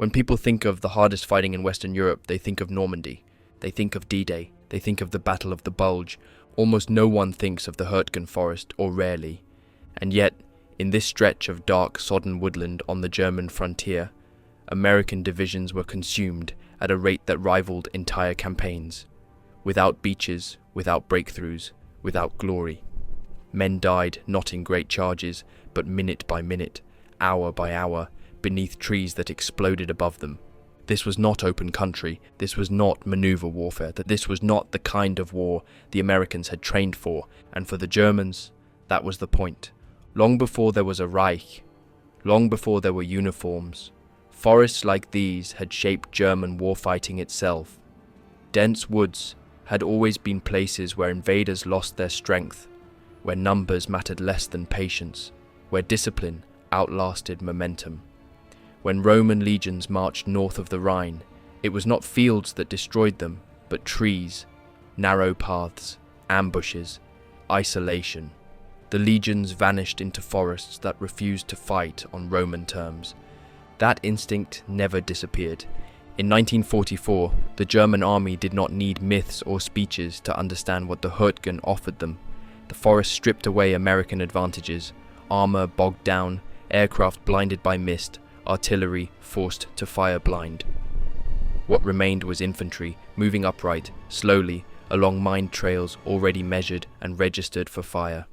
When people think of the hardest fighting in Western Europe, they think of Normandy. They think of D-Day. They think of the Battle of the Bulge. Almost no one thinks of the Hürtgen Forest, or rarely. And yet, in this stretch of dark, sodden woodland on the German frontier, American divisions were consumed at a rate that rivaled entire campaigns. Without beaches, without breakthroughs, without glory. Men died not in great charges, but minute by minute, hour by hour, beneath trees that exploded above them. This was not open country, this was not maneuver warfare, that this was not the kind of war the Americans had trained for, and for the Germans, that was the point. Long before there was a Reich, long before there were uniforms, forests like these had shaped German warfighting itself. Dense woods had always been places where invaders lost their strength, where numbers mattered less than patience, where discipline outlasted momentum. When Roman legions marched north of the Rhine, it was not fields that destroyed them, but trees, narrow paths, ambushes, isolation. The legions vanished into forests that refused to fight on Roman terms. That instinct never disappeared. In 1944, the German army did not need myths or speeches to understand what the Hürtgen offered them. The forest stripped away American advantages, armor bogged down, aircraft blinded by mist, artillery forced to fire blind. What remained was infantry, moving upright, slowly, along mined trails already measured and registered for fire.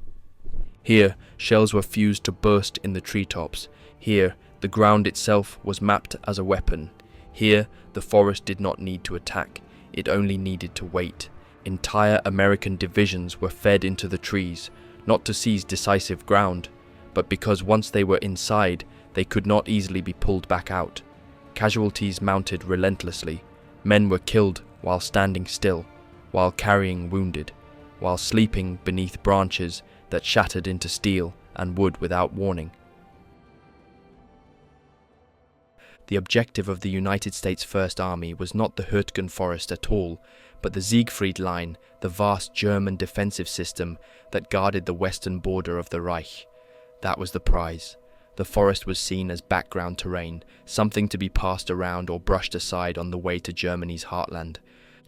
Here, shells were fused to burst in the treetops. Here, the ground itself was mapped as a weapon. Here, the forest did not need to attack, it only needed to wait. Entire American divisions were fed into the trees, not to seize decisive ground, but because once they were inside, they could not easily be pulled back out. Casualties mounted relentlessly. Men were killed while standing still, while carrying wounded, while sleeping beneath branches that shattered into steel and wood without warning. The objective of the United States First Army was not the Hürtgen Forest at all, but the Siegfried Line, the vast German defensive system that guarded the western border of the Reich. That was the prize. The forest was seen as background terrain, something to be passed around or brushed aside on the way to Germany's heartland.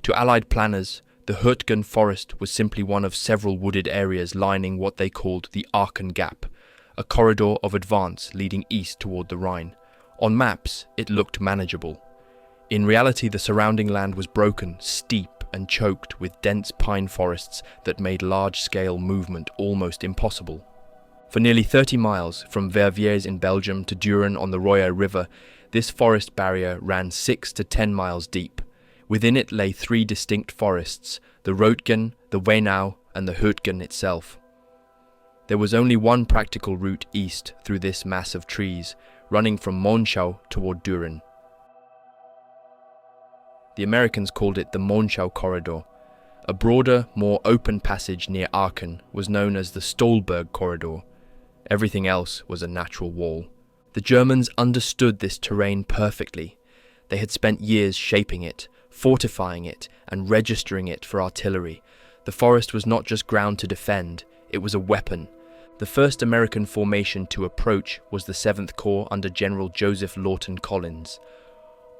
To Allied planners, the Hürtgen Forest was simply one of several wooded areas lining what they called the Aachen Gap, a corridor of advance leading east toward the Rhine. On maps, it looked manageable. In reality, the surrounding land was broken, steep, and choked with dense pine forests that made large-scale movement almost impossible. For nearly 30 miles, from Verviers in Belgium to Düren on the Roer River, this forest barrier ran 6 to 10 miles deep. Within it lay 3 distinct forests, the Rotgen, the Weinau, and the Hürtgen itself. There was only one practical route east through this mass of trees, running from Monschau toward Düren. The Americans called it the Monschau Corridor. A broader, more open passage near Aachen was known as the Stolberg Corridor. Everything else was a natural wall. The Germans understood this terrain perfectly. They had spent years shaping it, fortifying it, and registering it for artillery. The forest was not just ground to defend, it was a weapon. The first American formation to approach was the 7th Corps under General Joseph Lawton Collins.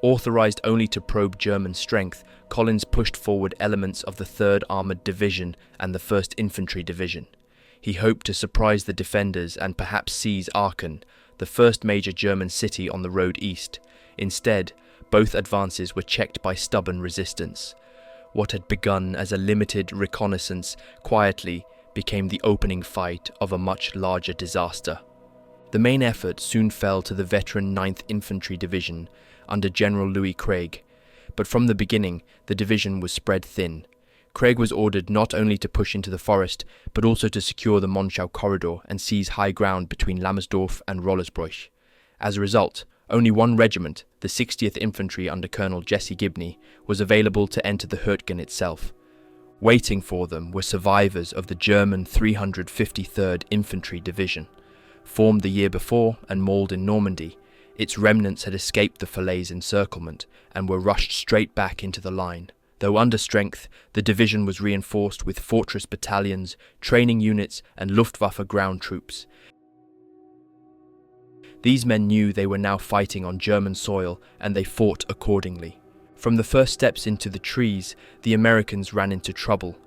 Authorized only to probe German strength, Collins pushed forward elements of the 3rd Armored Division and the 1st Infantry Division. He hoped to surprise the defenders and perhaps seize Aachen, the first major German city on the road east. Instead, both advances were checked by stubborn resistance. What had begun as a limited reconnaissance quietly became the opening fight of a much larger disaster. The main effort soon fell to the veteran 9th Infantry Division under General Louis Craig, but from the beginning the division was spread thin. Craig was ordered not only to push into the forest, but also to secure the Monschau corridor and seize high ground between Lammersdorf and Rollersbruch. As a result, only one regiment, the 60th Infantry under Colonel Jesse Gibney, was available to enter the Hürtgen itself. Waiting for them were survivors of the German 353rd Infantry Division. Formed the year before and mauled in Normandy, its remnants had escaped the Falaise encirclement and were rushed straight back into the line. Though under strength, the division was reinforced with fortress battalions, training units, and Luftwaffe ground troops. These men knew they were now fighting on German soil, and they fought accordingly. From the first steps into the trees, the Americans ran into trouble.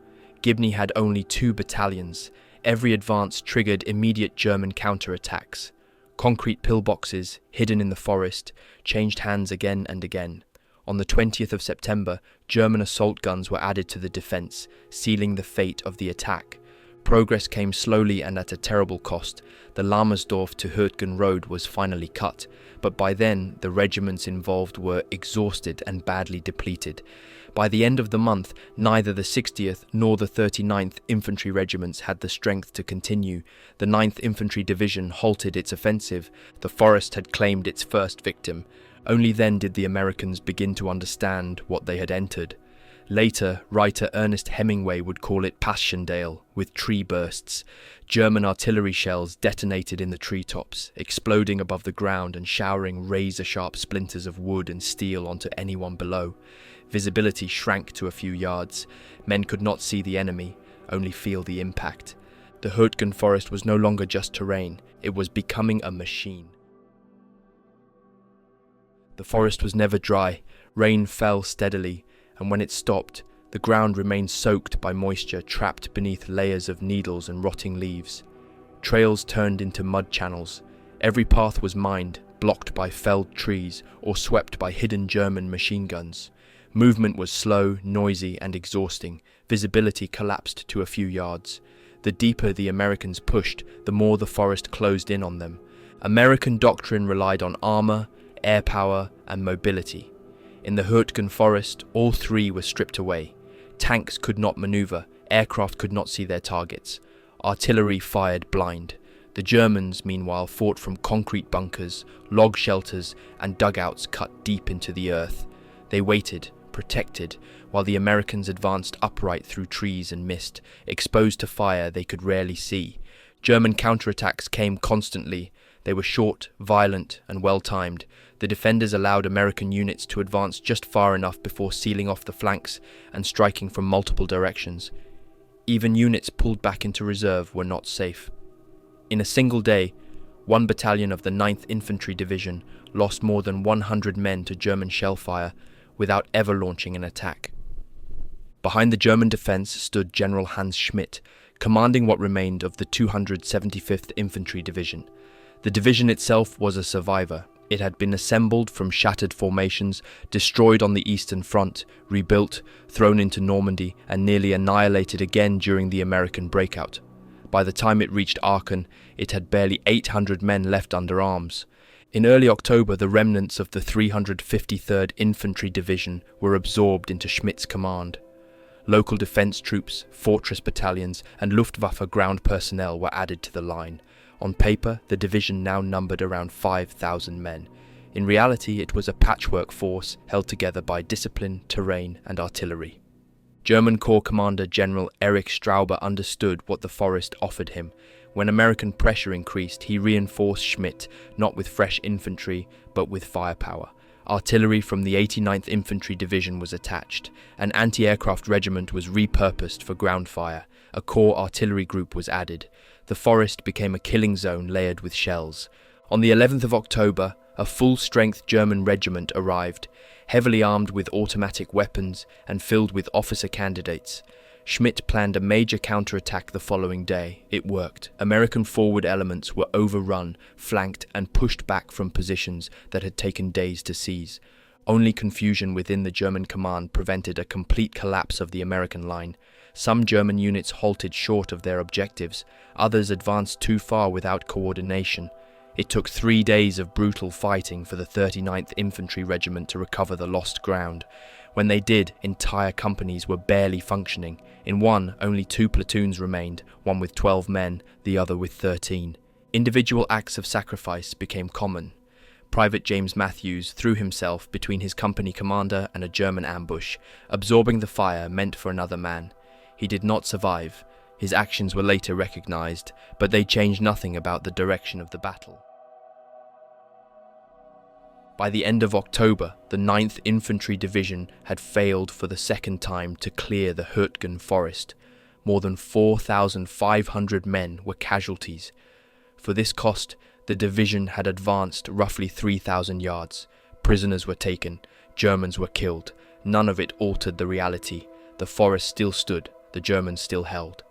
Gibney had only 2 battalions. Every advance triggered immediate German counterattacks. Concrete pillboxes, hidden in the forest, changed hands again and again. On the 20th of September, German assault guns were added to the defence, sealing the fate of the attack. Progress came slowly and at a terrible cost. The Lammersdorf to Hürtgen road was finally cut, but by then the regiments involved were exhausted and badly depleted. By the end of the month, neither the 60th nor the 39th Infantry regiments had the strength to continue. The 9th Infantry Division halted its offensive. The forest had claimed its first victim. Only then did the Americans begin to understand what they had entered. Later, writer Ernest Hemingway would call it Passchendaele, with tree bursts. German artillery shells detonated in the treetops, exploding above the ground and showering razor-sharp splinters of wood and steel onto anyone below. Visibility shrank to a few yards. Men could not see the enemy, only feel the impact. The Hürtgen Forest was no longer just terrain, it was becoming a machine. The forest was never dry. Rain fell steadily, and when it stopped, the ground remained soaked by moisture trapped beneath layers of needles and rotting leaves. Trails turned into mud channels. Every path was mined, blocked by felled trees or swept by hidden German machine guns. Movement was slow, noisy, and exhausting. Visibility collapsed to a few yards. The deeper the Americans pushed, the more the forest closed in on them. American doctrine relied on armor, air power, and mobility. In the Hürtgen Forest, all 3 were stripped away. Tanks could not maneuver, aircraft could not see their targets. Artillery fired blind. The Germans, meanwhile, fought from concrete bunkers, log shelters, and dugouts cut deep into the earth. They waited, protected, while the Americans advanced upright through trees and mist, exposed to fire they could rarely see. German counterattacks came constantly. They were short, violent, and well-timed. The defenders allowed American units to advance just far enough before sealing off the flanks and striking from multiple directions. Even units pulled back into reserve were not safe. In a single day, 1 battalion of the 9th Infantry Division lost more than 100 men to German shell fire without ever launching an attack. Behind the German defence stood General Hans Schmidt, commanding what remained of the 275th Infantry Division. The division itself was a survivor. It had been assembled from shattered formations, destroyed on the Eastern Front, rebuilt, thrown into Normandy, and nearly annihilated again during the American breakout. By the time it reached Aachen, it had barely 800 men left under arms. In early October, the remnants of the 353rd Infantry Division were absorbed into Schmidt's command. Local defence troops, fortress battalions, and Luftwaffe ground personnel were added to the line. On paper, the division now numbered around 5,000 men. In reality, it was a patchwork force held together by discipline, terrain, and artillery. German Corps Commander General Erich Strauber understood what the forest offered him. When American pressure increased, he reinforced Schmidt, not with fresh infantry, but with firepower. Artillery from the 89th Infantry Division was attached. An anti-aircraft regiment was repurposed for ground fire. A corps artillery group was added. The forest became a killing zone layered with shells. On the 11th of October, a full-strength German regiment arrived, heavily armed with automatic weapons and filled with officer candidates. Schmidt planned a major counterattack the following day. It worked. American forward elements were overrun, flanked, and pushed back from positions that had taken days to seize. Only confusion within the German command prevented a complete collapse of the American line. Some German units halted short of their objectives. Others advanced too far without coordination. It took 3 days of brutal fighting for the 39th Infantry Regiment to recover the lost ground. When they did, entire companies were barely functioning. In one, only 2 platoons remained, one with 12 men, the other with 13. Individual acts of sacrifice became common. Private James Matthews threw himself between his company commander and a German ambush. Absorbing the fire meant for another man. He did not survive. His actions were later recognized, but they changed nothing about the direction of the battle. By the end of October, the 9th Infantry Division had failed for the second time to clear the Hürtgen Forest. More than 4,500 men were casualties. For this cost, The division had advanced roughly 3,000 yards. Prisoners were taken. Germans were killed. None of it altered the reality. The forest still stood. The Germans still held.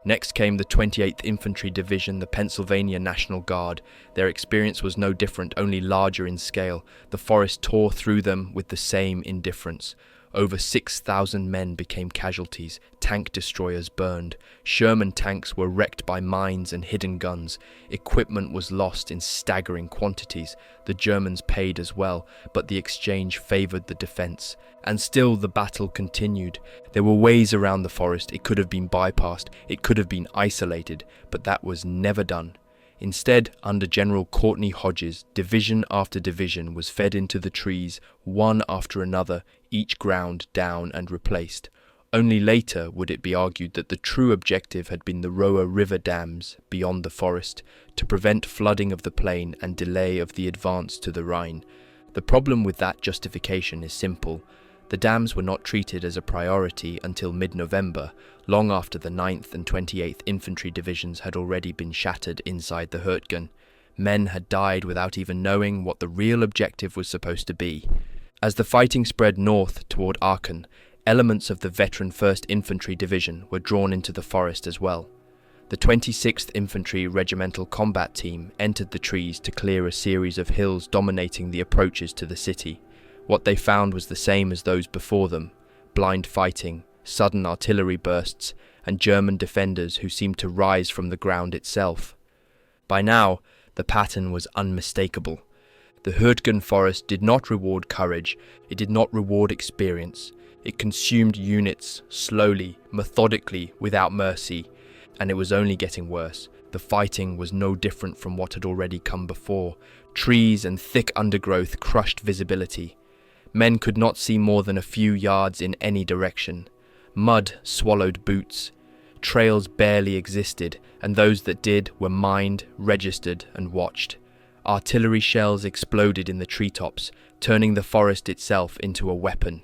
Next came the 28th Infantry Division, the Pennsylvania National Guard. Their experience was no different, only larger in scale. The forest tore through them with the same indifference. Over 6,000 men became casualties. Tank destroyers burned. Sherman tanks were wrecked by mines and hidden guns. Equipment was lost in staggering quantities. The Germans paid as well, but the exchange favored the defense. And still the battle continued. There were ways around the forest. It could have been bypassed. It could have been isolated, but that was never done. Instead, under General Courtney Hodges, division after division was fed into the trees, one after another, each ground down and replaced. Only later would it be argued that the true objective had been the Roer river dams beyond the forest, to prevent flooding of the plain and delay of the advance to the Rhine. The problem with that justification is simple. The dams were not treated as a priority until mid-November, long after the 9th and 28th Infantry Divisions had already been shattered inside the Hürtgen. Men had died without even knowing what the real objective was supposed to be. As the fighting spread north toward Aachen, elements of the veteran 1st Infantry Division were drawn into the forest as well. The 26th Infantry Regimental Combat Team entered the trees to clear a series of hills dominating the approaches to the city. What they found was the same as those before them: blind fighting, sudden artillery bursts, and German defenders who seemed to rise from the ground itself. By now, the pattern was unmistakable. The Hürtgen Forest did not reward courage, it did not reward experience. It consumed units, slowly, methodically, without mercy, and it was only getting worse. The fighting was no different from what had already come before. Trees and thick undergrowth crushed visibility. Men could not see more than a few yards in any direction. Mud swallowed boots. Trails barely existed, and those that did were mined, registered, and watched. Artillery shells exploded in the treetops, turning the forest itself into a weapon.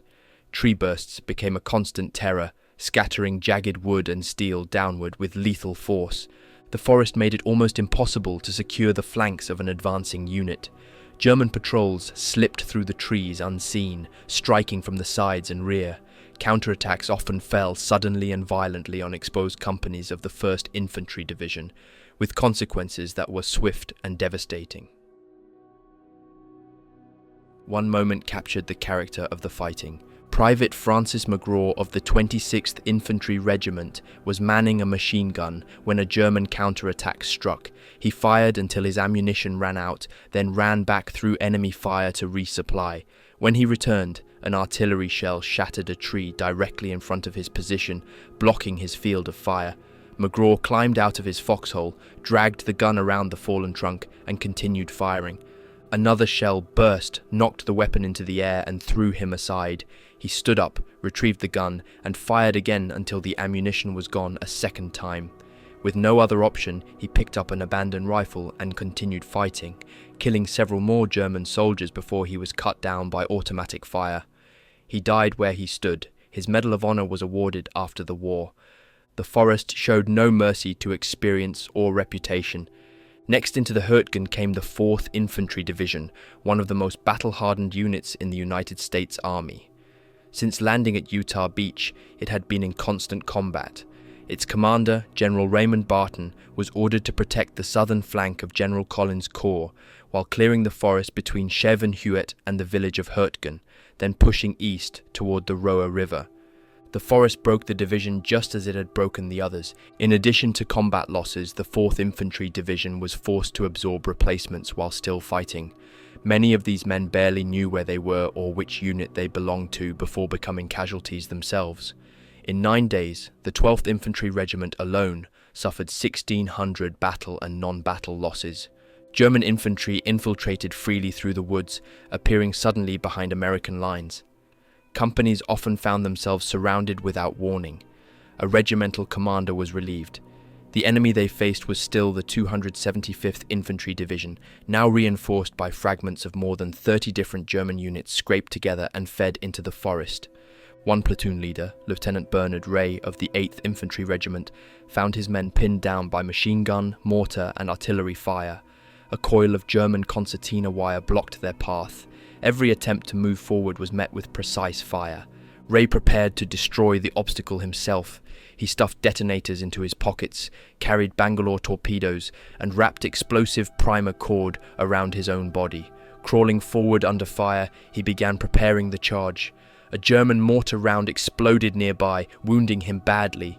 Tree bursts became a constant terror, scattering jagged wood and steel downward with lethal force. The forest made it almost impossible to secure the flanks of an advancing unit. German patrols slipped through the trees unseen, striking from the sides and rear. Counterattacks often fell suddenly and violently on exposed companies of the 1st Infantry Division, with consequences that were swift and devastating. One moment captured the character of the fighting. Private Francis McGraw of the 26th Infantry Regiment was manning a machine gun when a German counterattack struck. He fired until his ammunition ran out, then ran back through enemy fire to resupply. When he returned, an artillery shell shattered a tree directly in front of his position, blocking his field of fire. McGraw climbed out of his foxhole, dragged the gun around the fallen trunk, and continued firing. Another shell burst, knocked the weapon into the air, and threw him aside. He stood up, retrieved the gun, and fired again until the ammunition was gone a second time. With no other option, he picked up an abandoned rifle and continued fighting, killing several more German soldiers before he was cut down by automatic fire. He died where he stood. His Medal of Honor was awarded after the war. The forest showed no mercy to experience or reputation. Next into the Hürtgen came the 4th Infantry Division, one of the most battle-hardened units in the United States Army. Since landing at Utah Beach, it had been in constant combat. Its commander, General Raymond Barton, was ordered to protect the southern flank of General Collins' corps, while clearing the forest between Chev and Hewitt and the village of Hürtgen, then pushing east toward the Roer River. The forest broke the division just as it had broken the others. In addition to combat losses, the 4th Infantry Division was forced to absorb replacements while still fighting. Many of these men barely knew where they were or which unit they belonged to before becoming casualties themselves. In 9 days, the 12th Infantry Regiment alone suffered 1,600 battle and non-battle losses. German infantry infiltrated freely through the woods, appearing suddenly behind American lines. Companies often found themselves surrounded without warning. A regimental commander was relieved. The enemy they faced was still the 275th Infantry Division, now reinforced by fragments of more than 30 different German units scraped together and fed into the forest. One platoon leader, Lieutenant Bernard Ray of the 8th Infantry Regiment, found his men pinned down by machine gun, mortar and artillery fire. A coil of German concertina wire blocked their path. Every attempt to move forward was met with precise fire. Ray prepared to destroy the obstacle himself. He stuffed detonators into his pockets, carried Bangalore torpedoes, and wrapped explosive primer cord around his own body. Crawling forward under fire, he began preparing the charge. A German mortar round exploded nearby, wounding him badly.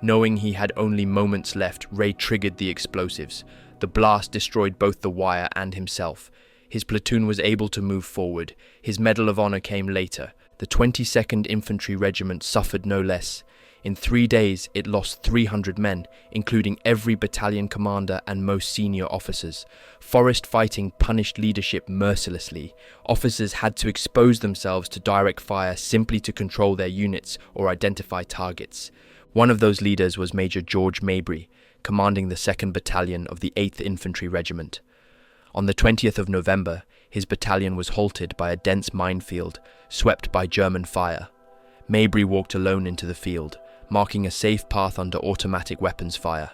Knowing he had only moments left, Ray triggered the explosives. The blast destroyed both the wire and himself. His platoon was able to move forward. His Medal of Honor came later. The 22nd Infantry Regiment suffered no less. In 3 days, it lost 300 men, including every battalion commander and most senior officers. Forest fighting punished leadership mercilessly. Officers had to expose themselves to direct fire simply to control their units or identify targets. One of those leaders was Major George Mabry, commanding the 2nd Battalion of the 8th Infantry Regiment. On the 20th of November, his battalion was halted by a dense minefield, swept by German fire. Mabry walked alone into the field, marking a safe path under automatic weapons fire.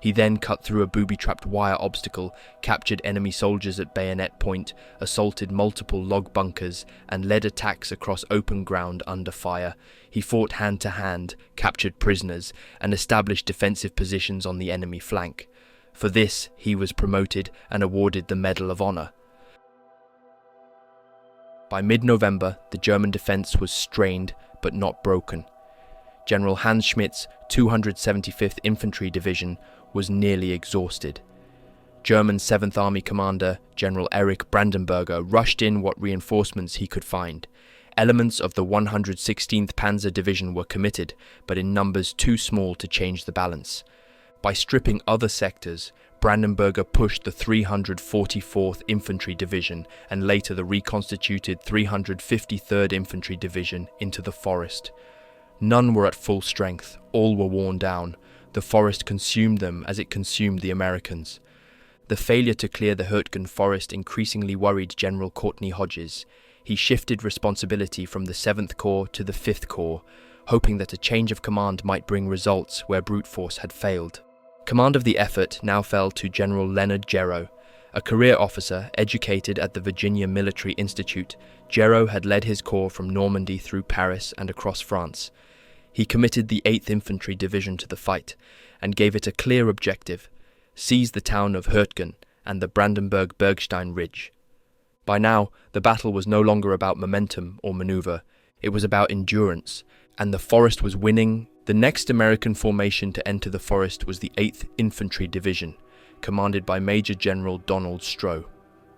He then cut through a booby-trapped wire obstacle, captured enemy soldiers at bayonet point, assaulted multiple log bunkers, and led attacks across open ground under fire. He fought hand-to-hand, captured prisoners, and established defensive positions on the enemy flank. For this, he was promoted and awarded the Medal of Honor. By mid-November, the German defense was strained but not broken. General Hans Schmidt's 275th Infantry Division was nearly exhausted. German 7th Army commander General Erich Brandenberger rushed in what reinforcements he could find. Elements of the 116th Panzer Division were committed, but in numbers too small to change the balance. By stripping other sectors, Brandenberger pushed the 344th Infantry Division and later the reconstituted 353rd Infantry Division into the forest. None were at full strength, all were worn down. The forest consumed them as it consumed the Americans. The failure to clear the Hürtgen Forest increasingly worried General Courtney Hodges. He shifted responsibility from the 7th Corps to the 5th Corps, hoping that a change of command might bring results where brute force had failed. Command of the effort now fell to General Leonard Gero. A career officer educated at the Virginia Military Institute, Gero had led his corps from Normandy through Paris and across France. He committed the 8th Infantry Division to the fight and gave it a clear objective: seize the town of Hürtgen and the Brandenburg Ridge. By now, the battle was no longer about momentum or maneuver. It was about endurance, and the forest was winning. The next American formation to enter the forest was the 8th Infantry Division, commanded by Major General Donald Stroh.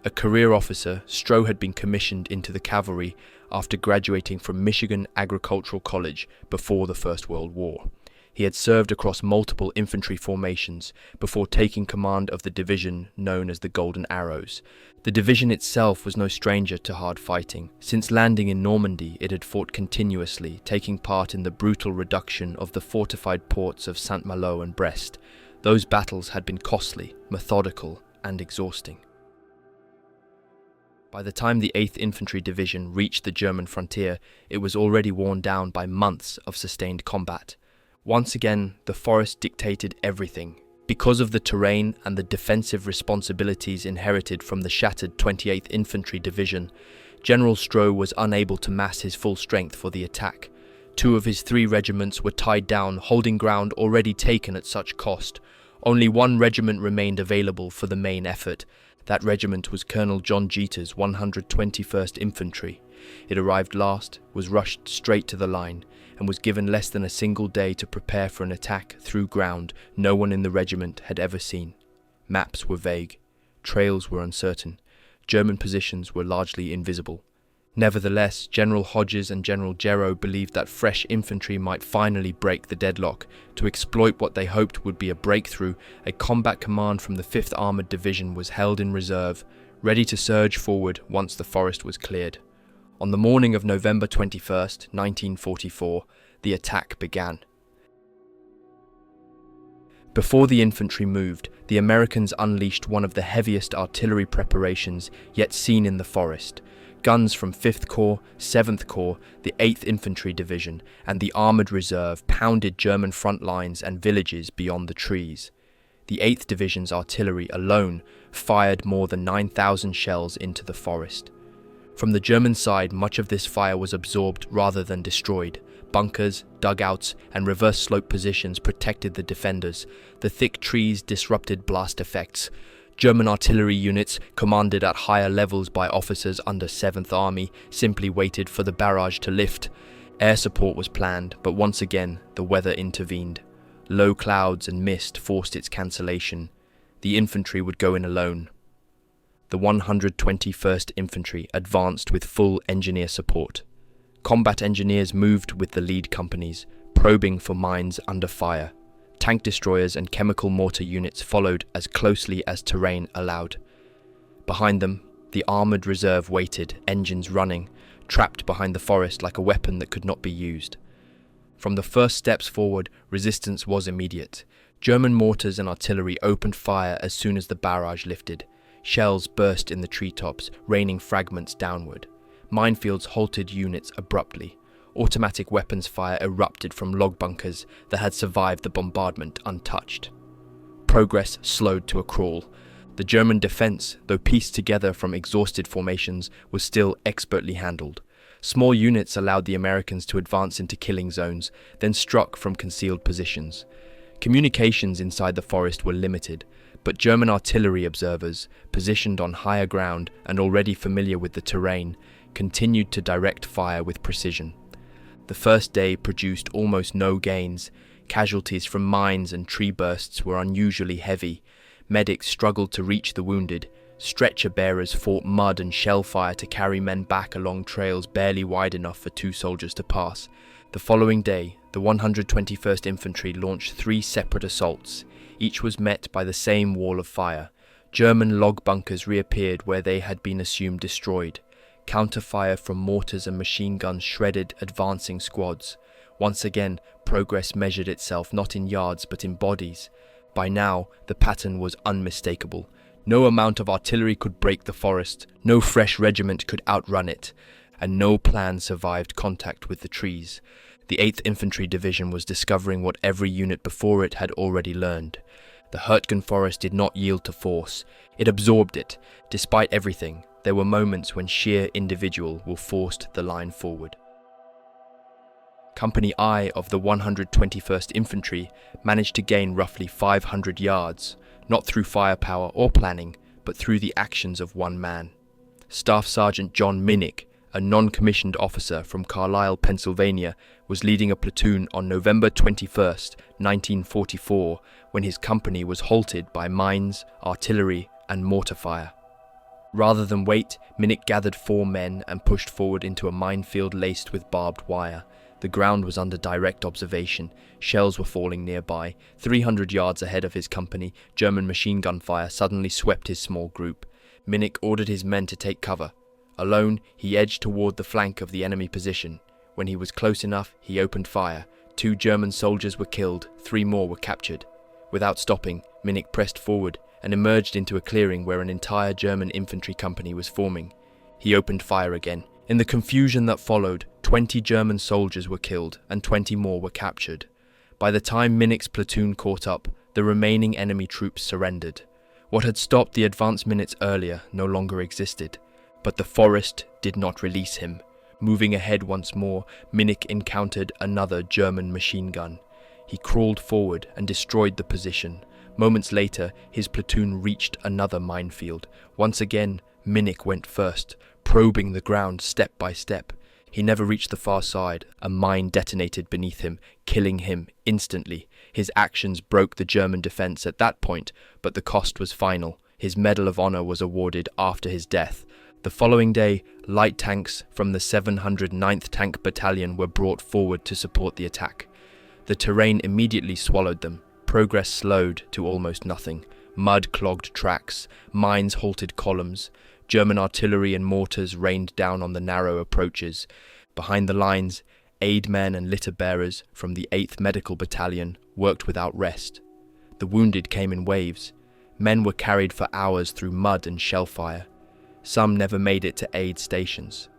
A career officer, Stroh had been commissioned into the cavalry after graduating from Michigan Agricultural College before the First World War. He had served across multiple infantry formations before taking command of the division known as the Golden Arrows. The division itself was no stranger to hard fighting. Since landing in Normandy, it had fought continuously, taking part in the brutal reduction of the fortified ports of Saint-Malo and Brest. Those battles had been costly, methodical, and exhausting. By the time the 8th Infantry Division reached the German frontier, it was already worn down by months of sustained combat. Once again, the forest dictated everything. Because of the terrain and the defensive responsibilities inherited from the shattered 28th Infantry Division, General Stroh was unable to mass his full strength for the attack. 2 of his 3 regiments were tied down, holding ground already taken at such cost. Only 1 regiment remained available for the main effort. That regiment was Colonel John Jeter's 121st Infantry. It arrived last, was rushed straight to the line, and was given less than a single day to prepare for an attack through ground no one in the regiment had ever seen. Maps were vague. Trails were uncertain. German positions were largely invisible. Nevertheless, General Hodges and General Gero believed that fresh infantry might finally break the deadlock. To exploit what they hoped would be a breakthrough, a combat command from the 5th Armoured Division was held in reserve, ready to surge forward once the forest was cleared. On the morning of November 21st, 1944, the attack began. Before the infantry moved, the Americans unleashed one of the heaviest artillery preparations yet seen in the forest. Guns from 5th Corps, 7th Corps, the 8th Infantry Division, and the Armoured Reserve pounded German front lines and villages beyond the trees. The 8th Division's artillery alone fired more than 9,000 shells into the forest. From the German side, much of this fire was absorbed rather than destroyed. Bunkers, dugouts, and reverse slope positions protected the defenders. The thick trees disrupted blast effects. German artillery units, commanded at higher levels by officers under 7th Army, simply waited for the barrage to lift. Air support was planned, but once again, the weather intervened. Low clouds and mist forced its cancellation. The infantry would go in alone. The 121st Infantry advanced with full engineer support. Combat engineers moved with the lead companies, probing for mines under fire. Tank destroyers and chemical mortar units followed as closely as terrain allowed. Behind them, the armoured reserve waited, engines running, trapped behind the forest like a weapon that could not be used. From the first steps forward, resistance was immediate. German mortars and artillery opened fire as soon as the barrage lifted. Shells burst in the treetops, raining fragments downward. Minefields halted units abruptly. Automatic weapons fire erupted from log bunkers that had survived the bombardment untouched. Progress slowed to a crawl. The German defense, though pieced together from exhausted formations, was still expertly handled. Small units allowed the Americans to advance into killing zones, then struck from concealed positions. Communications inside the forest were limited, but German artillery observers, positioned on higher ground and already familiar with the terrain, continued to direct fire with precision. The first day produced almost no gains. Casualties from mines and tree bursts were unusually heavy. Medics struggled to reach the wounded. Stretcher bearers fought mud and shell fire to carry men back along trails barely wide enough for 2 soldiers to pass. The following day, the 121st Infantry launched 3 separate assaults. Each was met by the same wall of fire. German log bunkers reappeared where they had been assumed destroyed. Counterfire from mortars and machine guns shredded advancing squads. Once again, progress measured itself not in yards but in bodies. By now, the pattern was unmistakable. No amount of artillery could break the forest, no fresh regiment could outrun it, and no plan survived contact with the trees. The 8th Infantry Division was discovering what every unit before it had already learned. The Hürtgen Forest did not yield to force. It absorbed it. Despite everything, there were moments when sheer individual will forced the line forward. Company I of the 121st Infantry managed to gain roughly 500 yards, not through firepower or planning, but through the actions of one man. Staff Sergeant John Minnick, a non-commissioned officer from Carlisle, Pennsylvania, was leading a platoon on November 21st, 1944, when his company was halted by mines, artillery, and mortar fire. Rather than wait, Minnick gathered 4 men and pushed forward into a minefield laced with barbed wire. The ground was under direct observation. Shells were falling nearby. 300 yards ahead of his company, German machine gun fire suddenly swept his small group. Minnick ordered his men to take cover. Alone, he edged toward the flank of the enemy position. When he was close enough, he opened fire. 2 German soldiers were killed, 3 more were captured. Without stopping, Minnick pressed forward and emerged into a clearing where an entire German infantry company was forming. He opened fire again. In the confusion that followed, 20 German soldiers were killed and 20 more were captured. By the time Minnick's platoon caught up, the remaining enemy troops surrendered. What had stopped the advance minutes earlier no longer existed, but the forest did not release him. Moving ahead once more, Minnick encountered another German machine gun. He crawled forward and destroyed the position. Moments later, his platoon reached another minefield. Once again, Minnick went first, probing the ground step by step. He never reached the far side. A mine detonated beneath him, killing him instantly. His actions broke the German defense at that point, but the cost was final. His Medal of Honor was awarded after his death. The following day, light tanks from the 709th Tank Battalion were brought forward to support the attack. The terrain immediately swallowed them. Progress slowed to almost nothing. Mud clogged tracks, mines halted columns. German artillery and mortars rained down on the narrow approaches. Behind the lines, aid men and litter bearers from the 8th Medical Battalion worked without rest. The wounded came in waves. Men were carried for hours through mud and shell fire. Some never made it to aid stations.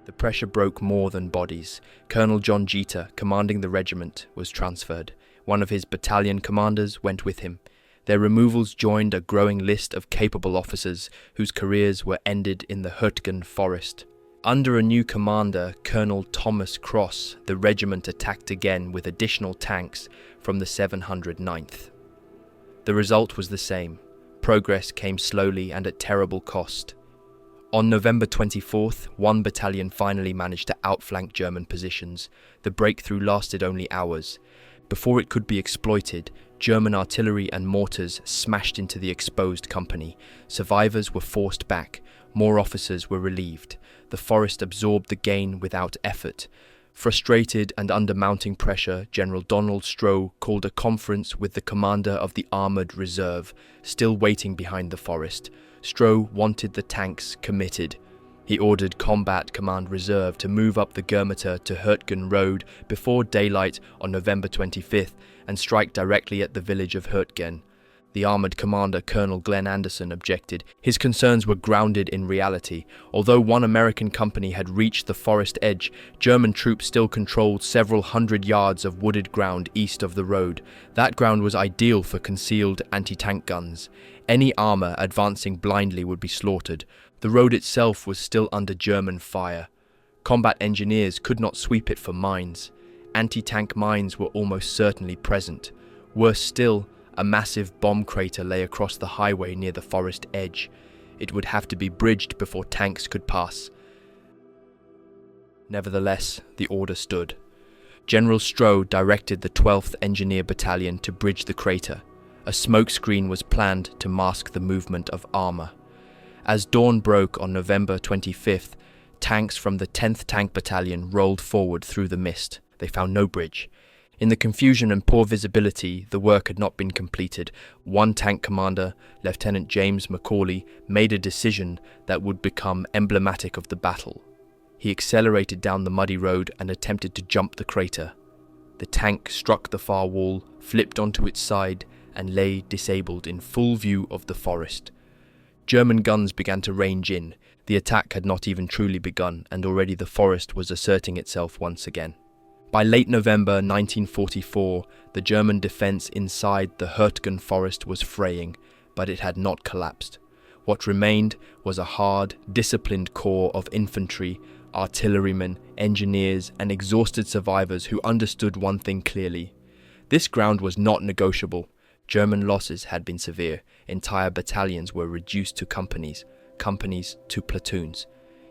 The pressure broke more than bodies. Colonel John Jeter, commanding the regiment, was transferred. one of his battalion commanders, went with him. Their removals joined a growing list of capable officers whose careers were ended in the Hürtgen Forest. Under a new commander, Colonel Thomas Cross, the regiment attacked again with additional tanks from the 709th. The result was the same. Progress came slowly and at terrible cost. On November 24th, one battalion finally managed to outflank German positions. The breakthrough lasted only hours. Before it could be exploited, German artillery and mortars smashed into the exposed company. Survivors were forced back. More officers were relieved. The forest absorbed the gain without effort. Frustrated and under mounting pressure, General Donald Stroh called a conference with the commander of the Armoured Reserve, still waiting behind the forest. Stroh wanted the tanks committed. He ordered Combat Command Reserve to move up the Gurmiter to Hürtgen Road before daylight on November 25th and strike directly at the village of Hertgen. The armoured commander, Colonel Glenn Anderson, objected. His concerns were grounded in reality. Although one American company had reached the forest edge, German troops still controlled several hundred yards of wooded ground east of the road. That ground was ideal for concealed anti-tank guns. Any armour advancing blindly would be slaughtered. The road itself was still under German fire. Combat engineers could not sweep it for mines. Anti-tank mines were almost certainly present. Worse still, a massive bomb crater lay across the highway near the forest edge. It would have to be bridged before tanks could pass. Nevertheless, the order stood. General Stroh directed the 12th Engineer Battalion to bridge the crater. A smokescreen was planned to mask the movement of armour. As dawn broke on November 25th, tanks from the 10th Tank Battalion rolled forward through the mist. They found no bridge. In the confusion and poor visibility, the work had not been completed. One tank commander, Lieutenant James Macaulay, made a decision that would become emblematic of the battle. He accelerated down the muddy road and attempted to jump the crater. The tank struck the far wall, flipped onto its side, and lay disabled in full view of the forest. German guns began to range in. The attack had not even truly begun, and already the forest was asserting itself once again. By late November 1944, the German defence inside the Hürtgen Forest was fraying, but it had not collapsed. What remained was a hard, disciplined corps of infantry, artillerymen, engineers, and exhausted survivors who understood one thing clearly. This ground was not negotiable. German losses had been severe. Entire battalions were reduced to companies, companies to platoons.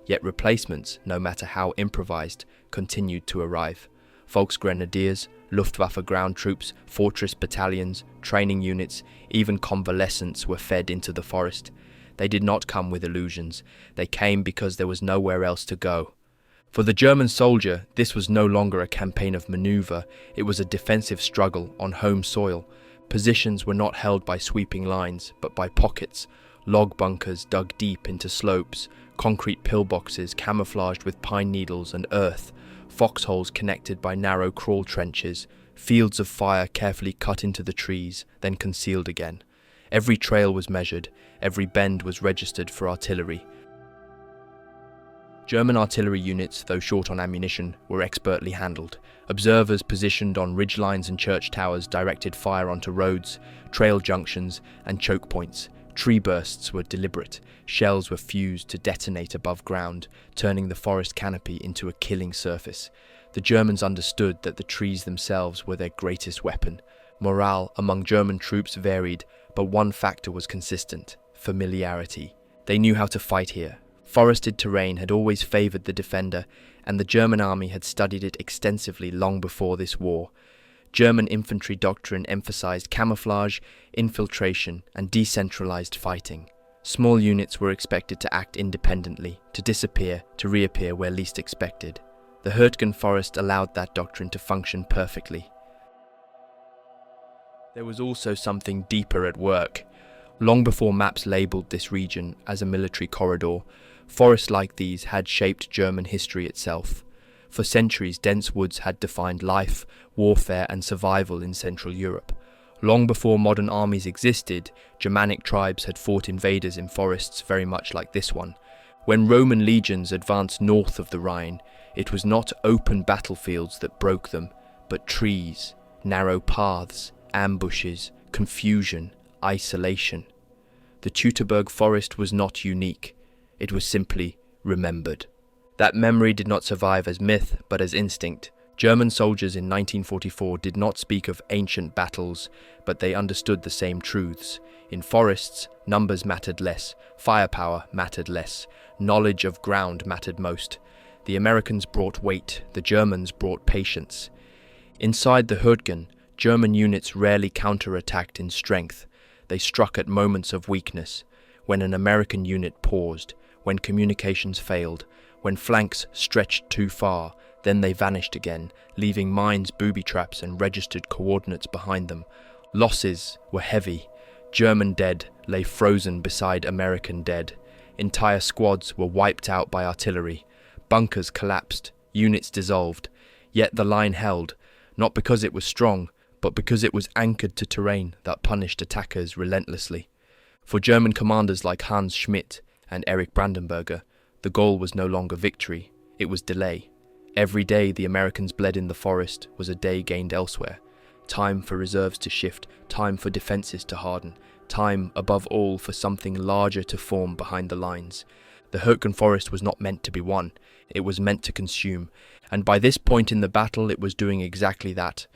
Yet replacements, no matter how improvised, continued to arrive. Volksgrenadiers, Luftwaffe ground troops, fortress battalions, training units, even convalescents were fed into the forest. They did not come with illusions. They came because there was nowhere else to go. For the German soldier, this was no longer a campaign of maneuver. It was a defensive struggle on home soil. Positions were not held by sweeping lines, but by pockets. Log bunkers dug deep into slopes, concrete pillboxes camouflaged with pine needles and earth, foxholes connected by narrow crawl trenches, fields of fire carefully cut into the trees, then concealed again. Every trail was measured, every bend was registered for artillery. German artillery units, though short on ammunition, were expertly handled. Observers positioned on ridgelines and church towers directed fire onto roads, trail junctions, and choke points. Tree bursts were deliberate. Shells were fused to detonate above ground, turning the forest canopy into a killing surface. The Germans understood that the trees themselves were their greatest weapon. Morale among German troops varied, but one factor was consistent: familiarity. They knew how to fight here. Forested terrain had always favoured the defender, and the German army had studied it extensively long before this war. German infantry doctrine emphasized camouflage, infiltration, and decentralized fighting. Small units were expected to act independently, to disappear, to reappear where least expected. The Hürtgen Forest allowed that doctrine to function perfectly. There was also something deeper at work. Long before maps labelled this region as a military corridor, forests like these had shaped German history itself. For centuries, dense woods had defined life, warfare, and survival in Central Europe. Long before modern armies existed, Germanic tribes had fought invaders in forests very much like this one. When Roman legions advanced north of the Rhine, it was not open battlefields that broke them, but trees, narrow paths, ambushes, confusion, isolation. The Teutoburg Forest was not unique. It was simply remembered. That memory did not survive as myth, but as instinct. German soldiers in 1944 did not speak of ancient battles, but they understood the same truths. In forests, numbers mattered less, firepower mattered less, knowledge of ground mattered most. The Americans brought weight, the Germans brought patience. Inside the Hürtgen, German units rarely counterattacked in strength. They struck at moments of weakness, when an American unit paused, when communications failed, when flanks stretched too far. Then they vanished again, leaving mines, booby traps, and registered coordinates behind them. Losses were heavy. German dead lay frozen beside American dead. Entire squads were wiped out by artillery. Bunkers collapsed, units dissolved. Yet the line held, not because it was strong, but because it was anchored to terrain that punished attackers relentlessly. For German commanders like Hans Schmidt and Erich Brandenberger, the goal was no longer victory, it was delay. Every day the Americans bled in the forest was a day gained elsewhere. Time for reserves to shift, time for defences to harden, time, above all, for something larger to form behind the lines. The Hürtgen Forest was not meant to be won, it was meant to consume, and by this point in the battle it was doing exactly that.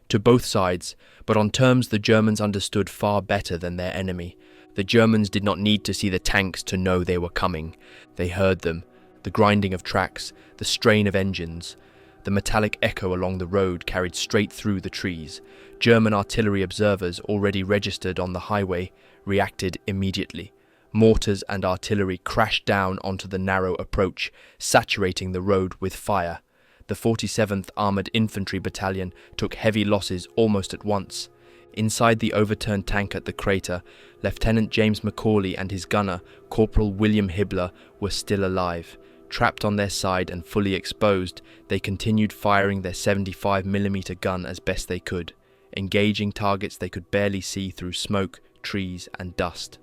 To both sides, but on terms the Germans understood far better than their enemy. The Germans did not need to see the tanks to know they were coming. They heard them, the grinding of tracks, the strain of engines. The metallic echo along the road carried straight through the trees. German artillery observers already registered on the highway reacted immediately. Mortars and artillery crashed down onto the narrow approach, saturating the road with fire. The 47th Armoured Infantry Battalion took heavy losses almost at once. Inside the overturned tank at the crater, Lieutenant James Macaulay and his gunner, Corporal William Hibbler, were still alive. Trapped on their side and fully exposed, they continued firing their 75mm gun as best they could, engaging targets they could barely see through smoke, trees, and dust.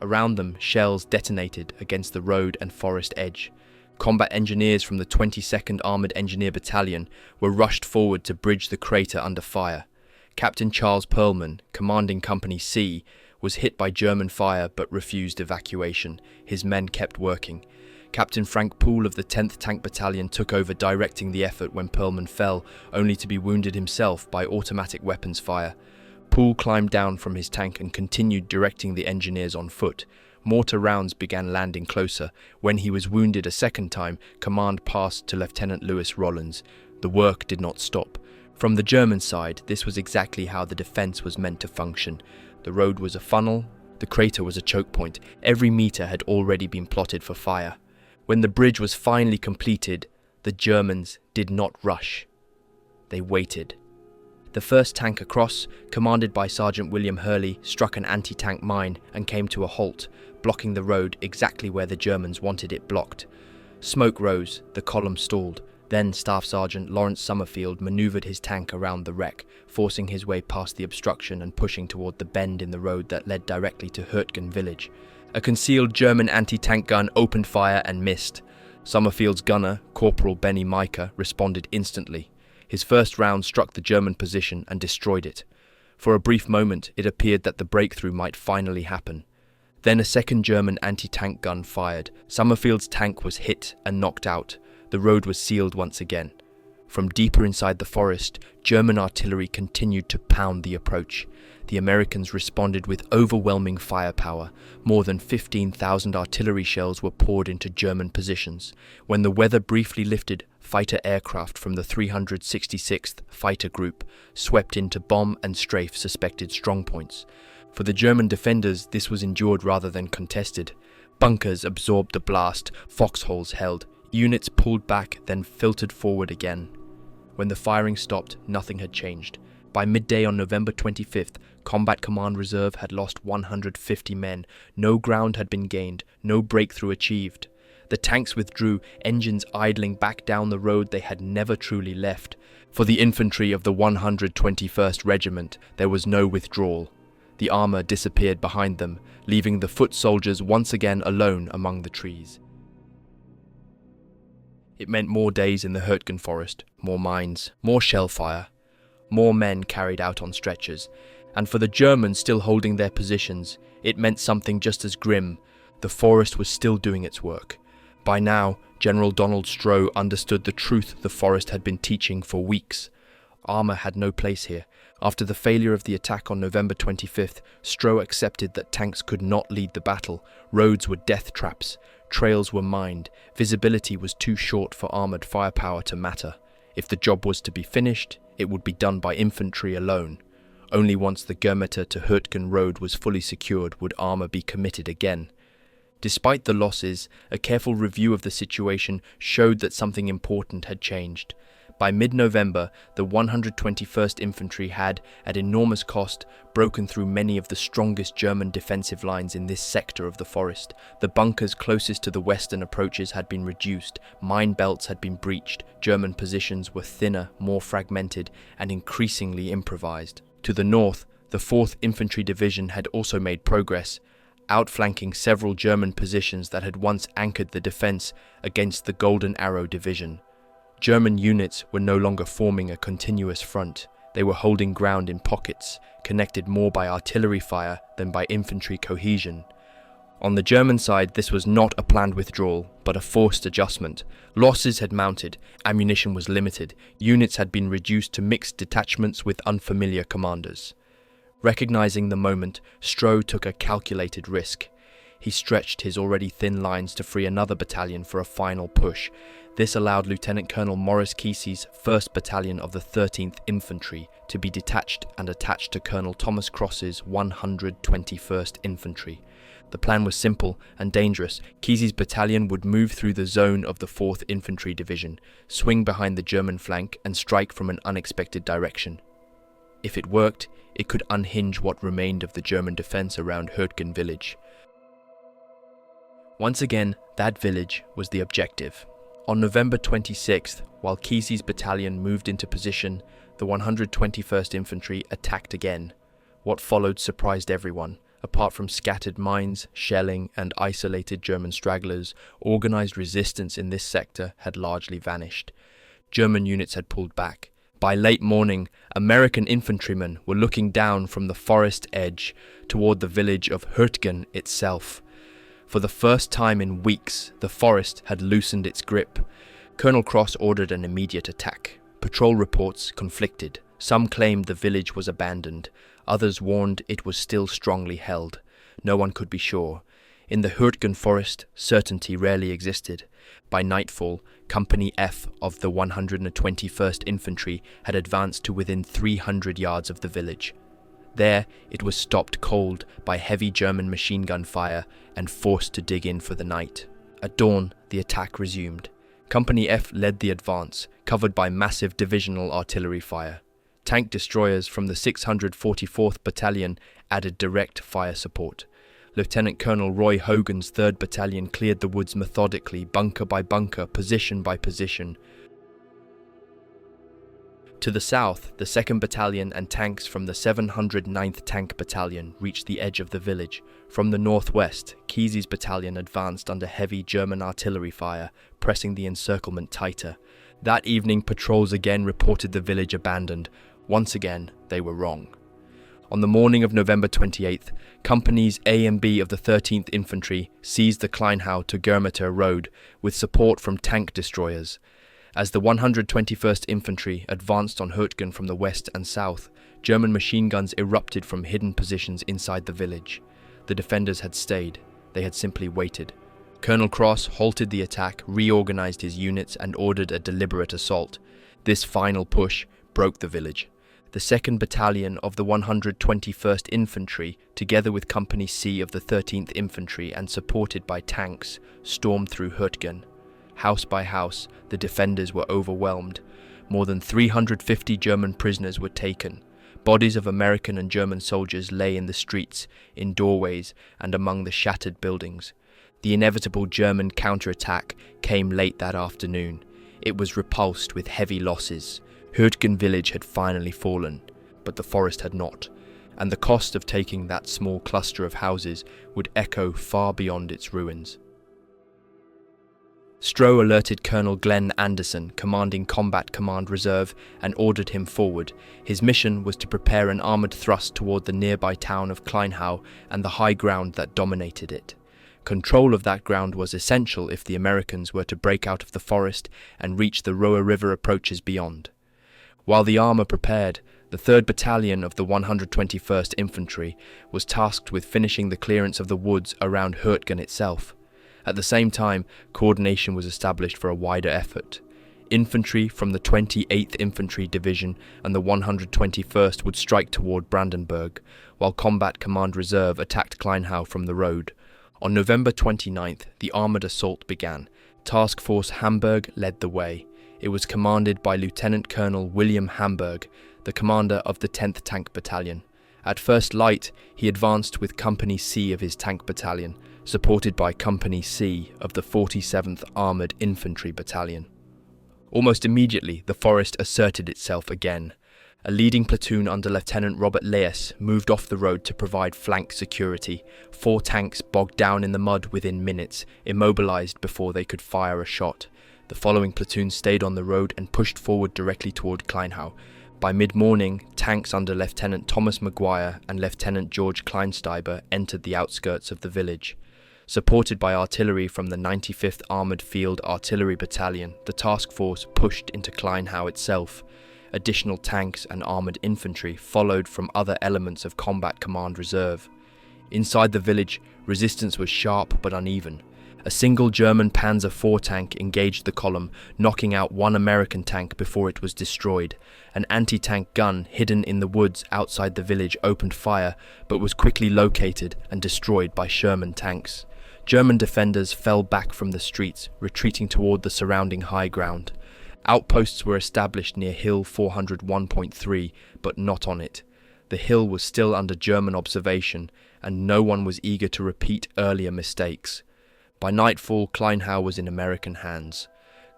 Around them, shells detonated against the road and forest edge. Combat engineers from the 22nd Armoured Engineer Battalion were rushed forward to bridge the crater under fire. Captain Charles Perlman, commanding Company C, was hit by German fire but refused evacuation. His men kept working. Captain Frank Poole of the 10th Tank Battalion took over directing the effort when Perlman fell, only to be wounded himself by automatic weapons fire. Poole climbed down from his tank and continued directing the engineers on foot. Mortar rounds began landing closer. When he was wounded a second time, command passed to Lieutenant Louis Rollins. The work did not stop. From the German side, this was exactly how the defence was meant to function. The road was a funnel, the crater was a choke point. Every metre had already been plotted for fire. When the bridge was finally completed, the Germans did not rush. They waited. The first tank across, commanded by Sergeant William Hurley, struck an anti-tank mine and came to a halt, blocking the road exactly where the Germans wanted it blocked. Smoke rose, the column stalled. Then Staff Sergeant Lawrence Summerfield manoeuvred his tank around the wreck, forcing his way past the obstruction and pushing toward the bend in the road that led directly to Hürtgen village. A concealed German anti-tank gun opened fire and missed. Summerfield's gunner, Corporal Benny Micah, responded instantly. His first round struck the German position and destroyed it. For a brief moment, it appeared that the breakthrough might finally happen. Then a second German anti-tank gun fired. Summerfield's tank was hit and knocked out. The road was sealed once again. From deeper inside the forest, German artillery continued to pound the approach. The Americans responded with overwhelming firepower. More than 15,000 artillery shells were poured into German positions. When the weather briefly lifted, fighter aircraft from the 366th Fighter Group swept in to bomb and strafe suspected strongpoints. For the German defenders, this was endured rather than contested. Bunkers absorbed the blast, foxholes held. Units pulled back, then filtered forward again. When the firing stopped, nothing had changed. By midday on November 25th, Combat Command Reserve had lost 150 men. No ground had been gained, no breakthrough achieved. The tanks withdrew, engines idling back down the road they had never truly left. For the infantry of the 121st Regiment, there was no withdrawal. The armour disappeared behind them, leaving the foot soldiers once again alone among the trees. It meant more days in the Hürtgen Forest, more mines, more shell fire, more men carried out on stretchers, and for the Germans still holding their positions, it meant something just as grim. The forest was still doing its work. By now, General Donald Stroh understood the truth the forest had been teaching for weeks. Armour had no place here. After the failure of the attack on November 25th, Stroh accepted that tanks could not lead the battle. Roads were death traps. Trails were mined. Visibility was too short for armoured firepower to matter. If the job was to be finished, it would be done by infantry alone. Only once the Germeter to Hürtgen road was fully secured would armour be committed again. Despite the losses, a careful review of the situation showed that something important had changed. By mid-November, the 121st Infantry had, at enormous cost, broken through many of the strongest German defensive lines in this sector of the forest. The bunkers closest to the western approaches had been reduced, mine belts had been breached, German positions were thinner, more fragmented, and increasingly improvised. To the north, the 4th Infantry Division had also made progress, outflanking several German positions that had once anchored the defense against the Golden Arrow Division. German units were no longer forming a continuous front. They were holding ground in pockets, connected more by artillery fire than by infantry cohesion. On the German side, this was not a planned withdrawal, but a forced adjustment. Losses had mounted, ammunition was limited, units had been reduced to mixed detachments with unfamiliar commanders. Recognizing the moment, Stroh took a calculated risk. He stretched his already thin lines to free another battalion for a final push. This allowed Lieutenant Colonel Maurice Kesey's 1st Battalion of the 13th Infantry to be detached and attached to Colonel Thomas Cross's 121st Infantry. The plan was simple and dangerous. Kesey's battalion would move through the zone of the 4th Infantry Division, swing behind the German flank and strike from an unexpected direction. If it worked, it could unhinge what remained of the German defense around Hürtgen village. Once again, that village was the objective. On November 26th, while Kesey's battalion moved into position, the 121st Infantry attacked again. What followed surprised everyone. Apart from scattered mines, shelling, and isolated German stragglers, organized resistance in this sector had largely vanished. German units had pulled back. By late morning, American infantrymen were looking down from the forest edge toward the village of Hürtgen itself. For the first time in weeks, the forest had loosened its grip. Colonel Cross ordered an immediate attack. Patrol reports conflicted. Some claimed the village was abandoned. Others warned it was still strongly held. No one could be sure. In the Hürtgen Forest, certainty rarely existed. By nightfall, Company F of the 121st Infantry had advanced to within 300 yards of the village. There, it was stopped cold by heavy German machine gun fire and forced to dig in for the night. At dawn, the attack resumed. Company F led the advance, covered by massive divisional artillery fire. Tank destroyers from the 644th Battalion added direct fire support. Lieutenant Colonel Roy Hogan's 3rd Battalion cleared the woods methodically, bunker by bunker, position by position. To the south, the 2nd Battalion and tanks from the 709th Tank Battalion reached the edge of the village. From the northwest, Kesey's battalion advanced under heavy German artillery fire, pressing the encirclement tighter. That evening, patrols again reported the village abandoned. Once again, they were wrong. On the morning of November 28th, Companies A and B of the 13th Infantry seized the Kleinhow to Germeter road with support from tank destroyers. As the 121st Infantry advanced on Hürtgen from the west and south, German machine guns erupted from hidden positions inside the village. The defenders had stayed. They had simply waited. Colonel Cross halted the attack, reorganized his units, and ordered a deliberate assault. This final push broke the village. The 2nd Battalion of the 121st Infantry, together with Company C of the 13th Infantry and supported by tanks, stormed through Hürtgen. House by house, the defenders were overwhelmed. More than 350 German prisoners were taken. Bodies of American and German soldiers lay in the streets, in doorways, and among the shattered buildings. The inevitable German counterattack came late that afternoon. It was repulsed with heavy losses. Hürtgen village had finally fallen, but the forest had not, and the cost of taking that small cluster of houses would echo far beyond its ruins. Stroh alerted Colonel Glenn Anderson, commanding Combat Command Reserve, and ordered him forward. His mission was to prepare an armoured thrust toward the nearby town of Kleinhow and the high ground that dominated it. Control of that ground was essential if the Americans were to break out of the forest and reach the Roer River approaches beyond. While the armour prepared, the 3rd Battalion of the 121st Infantry was tasked with finishing the clearance of the woods around Hürtgen itself. At the same time, coordination was established for a wider effort. Infantry from the 28th Infantry Division and the 121st would strike toward Brandenburg, while Combat Command Reserve attacked Kleinhow from the road. On November 29th, the armoured assault began. Task Force Hamburg led the way. It was commanded by Lieutenant Colonel William Hamburg, the commander of the 10th Tank Battalion. At first light, he advanced with Company C of his tank battalion, supported by Company C of the 47th Armoured Infantry Battalion. Almost immediately, the forest asserted itself again. A leading platoon under Lieutenant Robert Leyes moved off the road to provide flank security. 4 tanks bogged down in the mud within minutes, immobilized before they could fire a shot. The following platoon stayed on the road and pushed forward directly toward Kleinhow. By mid-morning, tanks under Lieutenant Thomas Maguire and Lieutenant George Kleinsteiber entered the outskirts of the village. Supported by artillery from the 95th Armoured Field Artillery Battalion, the task force pushed into Kleinhow itself. Additional tanks and armoured infantry followed from other elements of Combat Command Reserve. Inside the village, resistance was sharp but uneven. A single German Panzer IV tank engaged the column, knocking out 1 American tank before it was destroyed. An anti-tank gun hidden in the woods outside the village opened fire, but was quickly located and destroyed by Sherman tanks. German defenders fell back from the streets, retreating toward the surrounding high ground. Outposts were established near Hill 401.3, but not on it. The hill was still under German observation, and no one was eager to repeat earlier mistakes. By nightfall, Kleinhow was in American hands.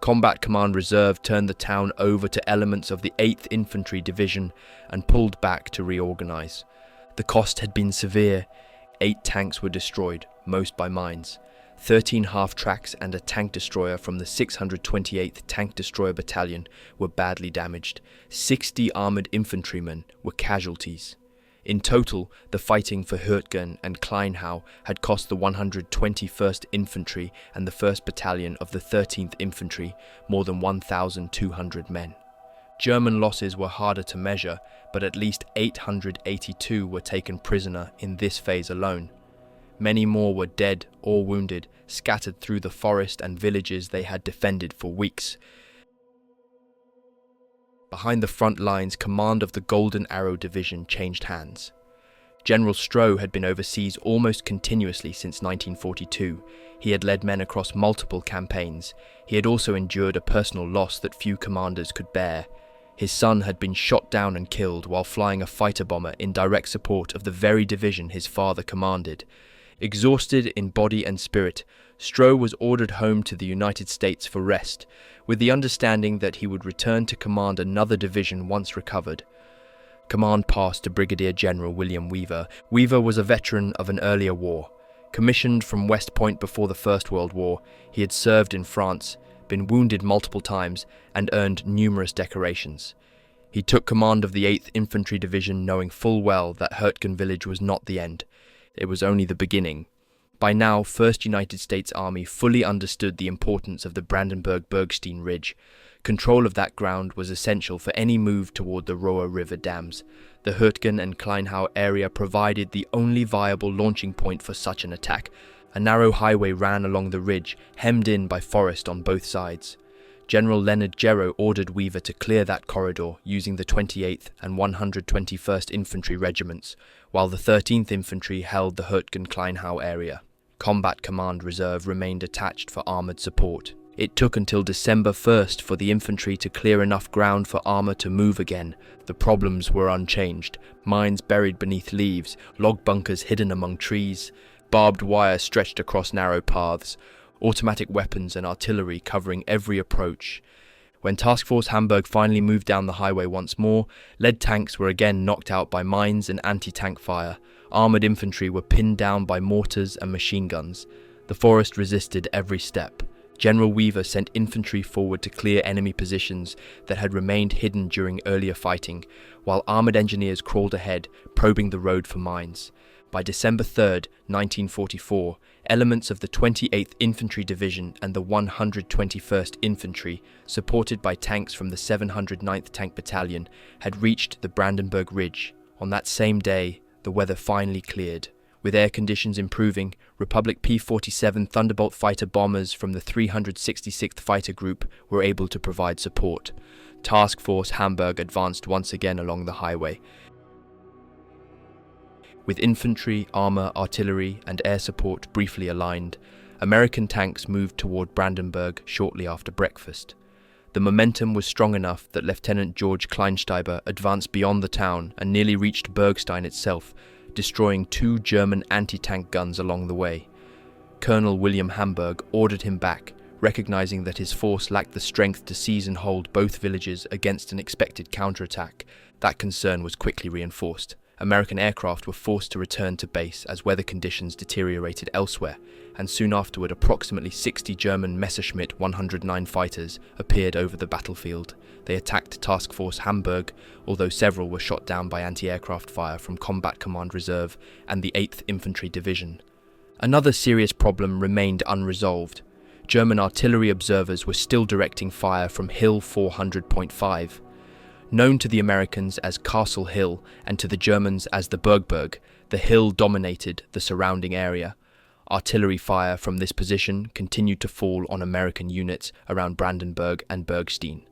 Combat Command Reserve turned the town over to elements of the 8th Infantry Division and pulled back to reorganize. The cost had been severe. 8 tanks were destroyed, most by mines. 13 half-tracks and a tank destroyer from the 628th Tank Destroyer Battalion were badly damaged. 60 armoured infantrymen were casualties. In total, the fighting for Hürtgen and Kleinhow had cost the 121st Infantry and the 1st Battalion of the 13th Infantry more than 1,200 men. German losses were harder to measure, but at least 882 were taken prisoner in this phase alone. Many more were dead or wounded, scattered through the forest and villages they had defended for weeks. Behind the front lines, command of the Golden Arrow Division changed hands. General Stroh had been overseas almost continuously since 1942. He had led men across multiple campaigns. He had also endured a personal loss that few commanders could bear. His son had been shot down and killed while flying a fighter bomber in direct support of the very division his father commanded. Exhausted in body and spirit, Stroh was ordered home to the United States for rest, with the understanding that he would return to command another division once recovered. Command passed to Brigadier General William Weaver. Weaver was a veteran of an earlier war. Commissioned from West Point before the First World War, he had served in France, been wounded multiple times, and earned numerous decorations. He took command of the 8th Infantry Division knowing full well that Hürtgen village was not the end. It was only the beginning. By now, 1st United States Army fully understood the importance of the Brandenburg-Bergstein Ridge. Control of that ground was essential for any move toward the Roer River dams. The Hürtgen and Kleinhow area provided the only viable launching point for such an attack. A narrow highway ran along the ridge, hemmed in by forest on both sides. General Leonard Gero ordered Weaver to clear that corridor using the 28th and 121st Infantry regiments, while the 13th Infantry held the Hürtgen-Kleinhow area. Combat Command Reserve remained attached for armoured support. It took until December 1st for the infantry to clear enough ground for armour to move again. The problems were unchanged. Mines buried beneath leaves, log bunkers hidden among trees, barbed wire stretched across narrow paths, automatic weapons and artillery covering every approach. When Task Force Hamburg finally moved down the highway once more, lead tanks were again knocked out by mines and anti-tank fire. Armoured infantry were pinned down by mortars and machine guns. The forest resisted every step. General Weaver sent infantry forward to clear enemy positions that had remained hidden during earlier fighting, while armoured engineers crawled ahead, probing the road for mines. By December 3, 1944, elements of the 28th Infantry Division and the 121st Infantry, supported by tanks from the 709th Tank Battalion, had reached the Brandenburg Ridge. On that same day, the weather finally cleared. With air conditions improving, Republic P-47 Thunderbolt fighter bombers from the 366th Fighter Group were able to provide support. Task Force Hamburg advanced once again along the highway. With infantry, armour, artillery and air support briefly aligned, American tanks moved toward Brandenburg shortly after breakfast. The momentum was strong enough that Lieutenant George Kleinsteiber advanced beyond the town and nearly reached Bergstein itself, destroying 2 German anti-tank guns along the way. Colonel William Hamburg ordered him back, recognizing that his force lacked the strength to seize and hold both villages against an expected counterattack. That concern was quickly reinforced. American aircraft were forced to return to base as weather conditions deteriorated elsewhere, and soon afterward approximately 60 German Messerschmitt 109 fighters appeared over the battlefield. They attacked Task Force Hamburg, although several were shot down by anti-aircraft fire from Combat Command Reserve and the 8th Infantry Division. Another serious problem remained unresolved. German artillery observers were still directing fire from Hill 400.5. Known to the Americans as Castle Hill and to the Germans as the Burgberg, the hill dominated the surrounding area. Artillery fire from this position continued to fall on American units around Brandenburg and Bergstein.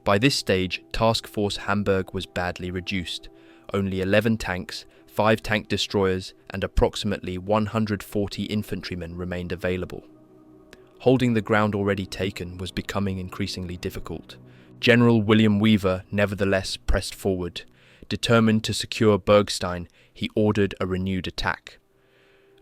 By this stage, Task Force Hamburg was badly reduced. Only 11 tanks, 5 tank destroyers, and approximately 140 infantrymen remained available. Holding the ground already taken was becoming increasingly difficult. General William Weaver nevertheless pressed forward. Determined to secure Bergstein, he ordered a renewed attack.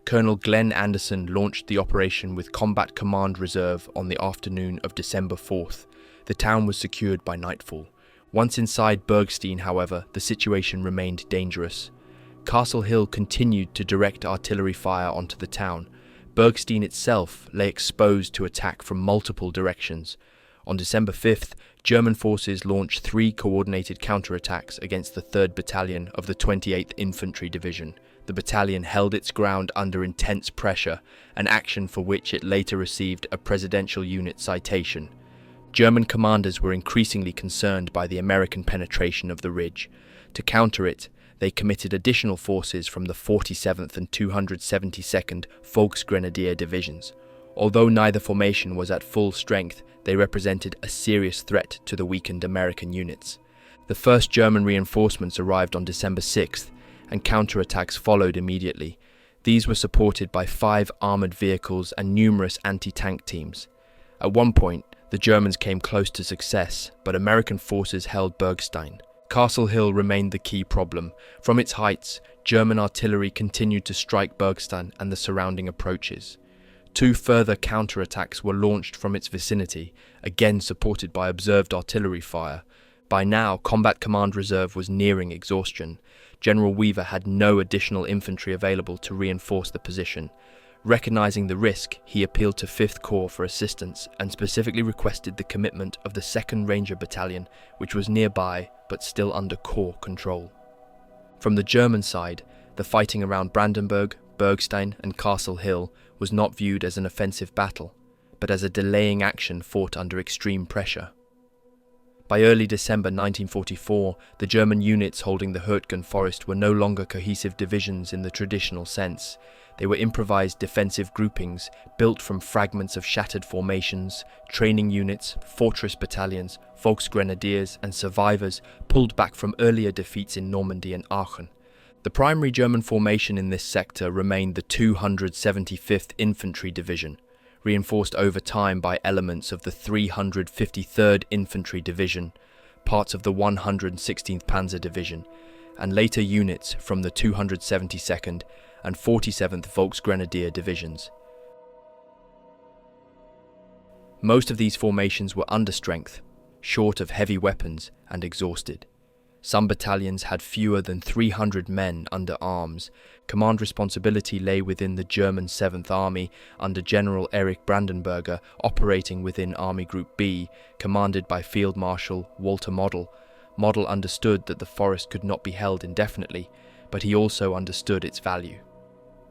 Colonel Glenn Anderson launched the operation with Combat Command Reserve on the afternoon of December 4th. The town was secured by nightfall. Once inside Bergstein, however, the situation remained dangerous. Castle Hill continued to direct artillery fire onto the town. Bergstein itself lay exposed to attack from multiple directions. On December 5th, German forces launched 3 coordinated counterattacks against the 3rd Battalion of the 28th Infantry Division. The battalion held its ground under intense pressure, an action for which it later received a Presidential Unit citation. German commanders were increasingly concerned by the American penetration of the ridge. To counter it, they committed additional forces from the 47th and 272nd Volksgrenadier Divisions. Although neither formation was at full strength, they represented a serious threat to the weakened American units. The first German reinforcements arrived on December 6th, and counterattacks followed immediately. These were supported by 5 armoured vehicles and numerous anti-tank teams. At one point, the Germans came close to success, but American forces held Bergstein. Castle Hill remained the key problem. From its heights, German artillery continued to strike Bergstein and the surrounding approaches. 2 further counterattacks were launched from its vicinity, again supported by observed artillery fire. By now, Combat Command Reserve was nearing exhaustion. General Weaver had no additional infantry available to reinforce the position. Recognizing the risk, he appealed to 5th Corps for assistance and specifically requested the commitment of the 2nd Ranger Battalion, which was nearby but still under Corps control. From the German side, the fighting around Brandenburg, Bergstein and Castle Hill was not viewed as an offensive battle, but as a delaying action fought under extreme pressure. By early December 1944, the German units holding the Hürtgen Forest were no longer cohesive divisions in the traditional sense. They were improvised defensive groupings built from fragments of shattered formations, training units, fortress battalions, Volksgrenadiers and survivors pulled back from earlier defeats in Normandy and Aachen. The primary German formation in this sector remained the 275th Infantry Division, reinforced over time by elements of the 353rd Infantry Division, parts of the 116th Panzer Division, and later units from the 272nd and 47th Volksgrenadier Divisions. Most of these formations were under strength, short of heavy weapons, and exhausted. Some battalions had fewer than 300 men under arms. Command responsibility lay within the German 7th Army under General Erich Brandenberger, operating within Army Group B, commanded by Field Marshal Walter Model. Model understood that the forest could not be held indefinitely, but he also understood its value.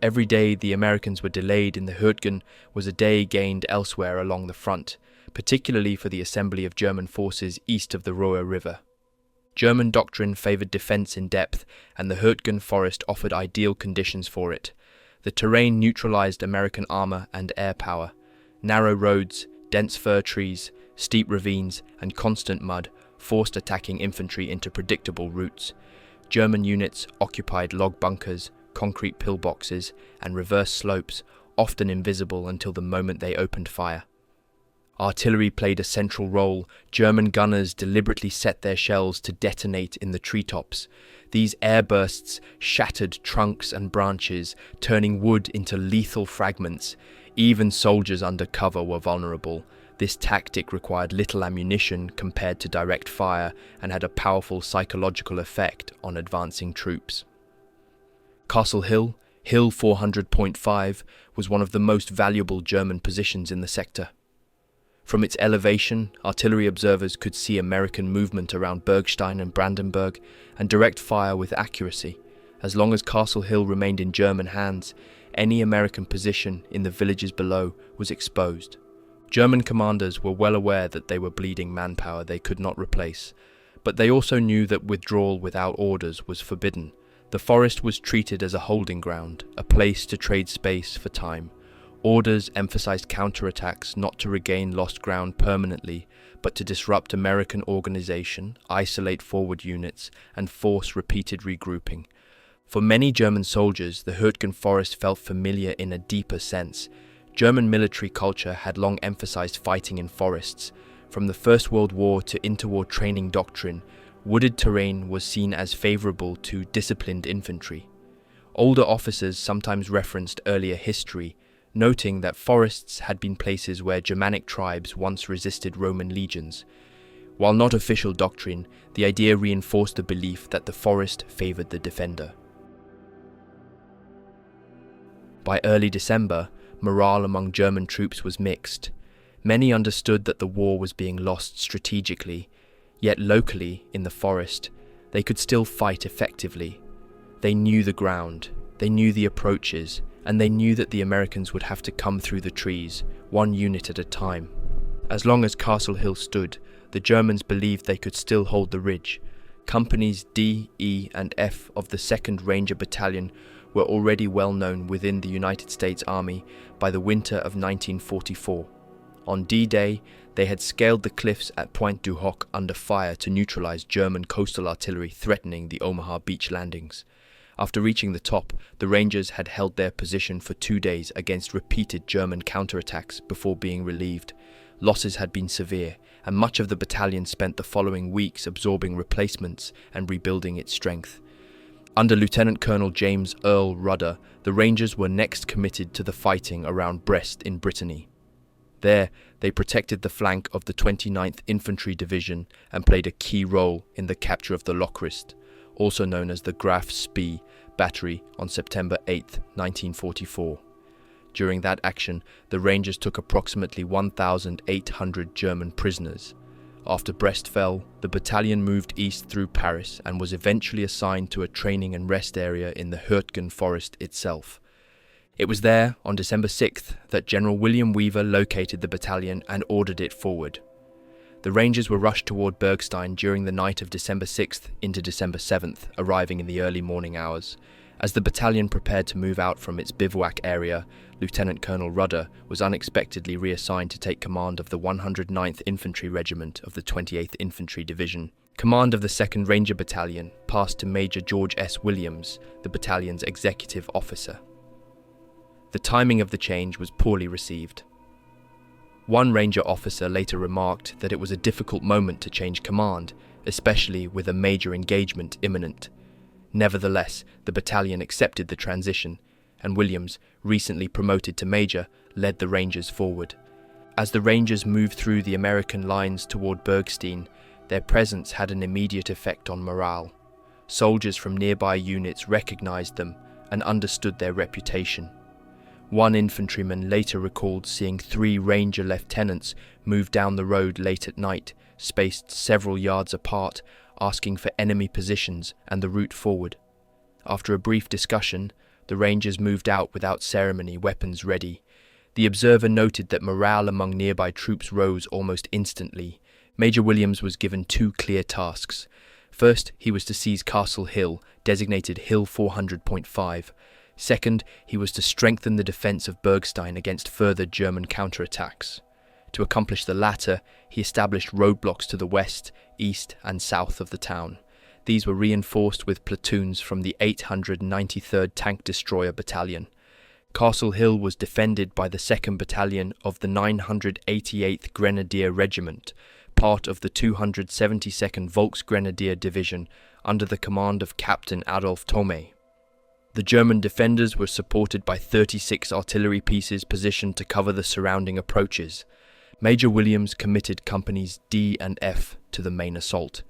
Every day the Americans were delayed in the Hürtgen was a day gained elsewhere along the front, particularly for the assembly of German forces east of the Roer River. German doctrine favoured defence in depth, and the Hürtgen Forest offered ideal conditions for it. The terrain neutralised American armour and air power. Narrow roads, dense fir trees, steep ravines, and constant mud forced attacking infantry into predictable routes. German units occupied log bunkers, concrete pillboxes, and reverse slopes, often invisible until the moment they opened fire. Artillery played a central role. German gunners deliberately set their shells to detonate in the treetops. These airbursts shattered trunks and branches, turning wood into lethal fragments. Even soldiers under cover were vulnerable. This tactic required little ammunition compared to direct fire and had a powerful psychological effect on advancing troops. Castle Hill, Hill 400.5, was one of the most valuable German positions in the sector. From its elevation, artillery observers could see American movement around Bergstein and Brandenburg and direct fire with accuracy. As long as Castle Hill remained in German hands, any American position in the villages below was exposed. German commanders were well aware that they were bleeding manpower they could not replace, but they also knew that withdrawal without orders was forbidden. The forest was treated as a holding ground, a place to trade space for time. Orders emphasized counterattacks not to regain lost ground permanently, but to disrupt American organization, isolate forward units, and force repeated regrouping. For many German soldiers, the Hürtgen Forest felt familiar in a deeper sense. German military culture had long emphasized fighting in forests. From the First World War to interwar training doctrine, wooded terrain was seen as favorable to disciplined infantry. Older officers sometimes referenced earlier history, noting that forests had been places where Germanic tribes once resisted Roman legions. While not official doctrine, the idea reinforced the belief that the forest favoured the defender. By early December, morale among German troops was mixed. Many understood that the war was being lost strategically, yet locally, in the forest, they could still fight effectively. They knew the ground, they knew the approaches, and they knew that the Americans would have to come through the trees, one unit at a time. As long as Castle Hill stood, the Germans believed they could still hold the ridge. Companies D, E, and F of the 2nd Ranger Battalion were already well known within the United States Army by the winter of 1944. On D-Day, they had scaled the cliffs at Pointe du Hoc under fire to neutralize German coastal artillery threatening the Omaha beach landings. After reaching the top, the Rangers had held their position for 2 days against repeated German counterattacks before being relieved. Losses had been severe, and much of the battalion spent the following weeks absorbing replacements and rebuilding its strength. Under Lieutenant Colonel James Earl Rudder, the Rangers were next committed to the fighting around Brest in Brittany. There, they protected the flank of the 29th Infantry Division and played a key role in the capture of the Lochrist, also known as the Graf Spee battery, on September 8, 1944. During that action, the Rangers took approximately 1,800 German prisoners. After Brest fell, the battalion moved east through Paris and was eventually assigned to a training and rest area in the Hürtgen Forest itself. It was there, on December 6th, that General William Weaver located the battalion and ordered it forward. The Rangers were rushed toward Bergstein during the night of December 6th into December 7th, arriving in the early morning hours. As the battalion prepared to move out from its bivouac area, Lieutenant Colonel Rudder was unexpectedly reassigned to take command of the 109th Infantry Regiment of the 28th Infantry Division. Command of the 2nd Ranger Battalion passed to Major George S. Williams, the battalion's executive officer. The timing of the change was poorly received. One Ranger officer later remarked that it was a difficult moment to change command, especially with a major engagement imminent. Nevertheless, the battalion accepted the transition, and Williams, recently promoted to major, led the Rangers forward. As the Rangers moved through the American lines toward Bergstein, Their presence had an immediate effect on morale. Soldiers from nearby units recognized them and understood their reputation. One infantryman later recalled seeing 3 ranger lieutenants move down the road late at night, spaced several yards apart, asking for enemy positions and the route forward. After a brief discussion, the rangers moved out without ceremony, weapons ready. The observer noted that morale among nearby troops rose almost instantly. Major Williams was given 2 clear tasks. First, he was to seize Castle Hill, designated Hill 400.5. Second, he was to strengthen the defence of Bergstein against further German counterattacks. To accomplish the latter, he established roadblocks to the west, east and south of the town. These were reinforced with platoons from the 893rd Tank Destroyer Battalion. Castle Hill was defended by the 2nd Battalion of the 988th Grenadier Regiment, part of the 272nd Volksgrenadier Division under the command of Captain Adolf Thome. The German defenders were supported by 36 artillery pieces positioned to cover the surrounding approaches. Major Williams committed companies D and F to the main assault.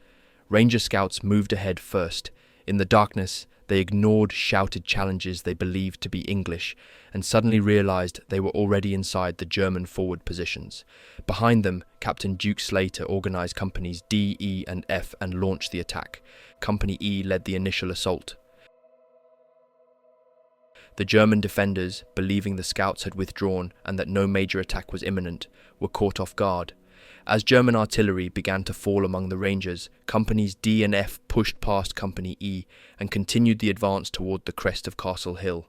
Ranger scouts moved ahead first. In the darkness, they ignored shouted challenges they believed to be English and suddenly realized they were already inside the German forward positions. Behind them, Captain Duke Slater organized companies D, E and F and launched the attack. Company E led the initial assault. The German defenders, believing the scouts had withdrawn and that no major attack was imminent, were caught off guard. As German artillery began to fall among the Rangers, companies D and F pushed past Company E and continued the advance toward the crest of Castle Hill.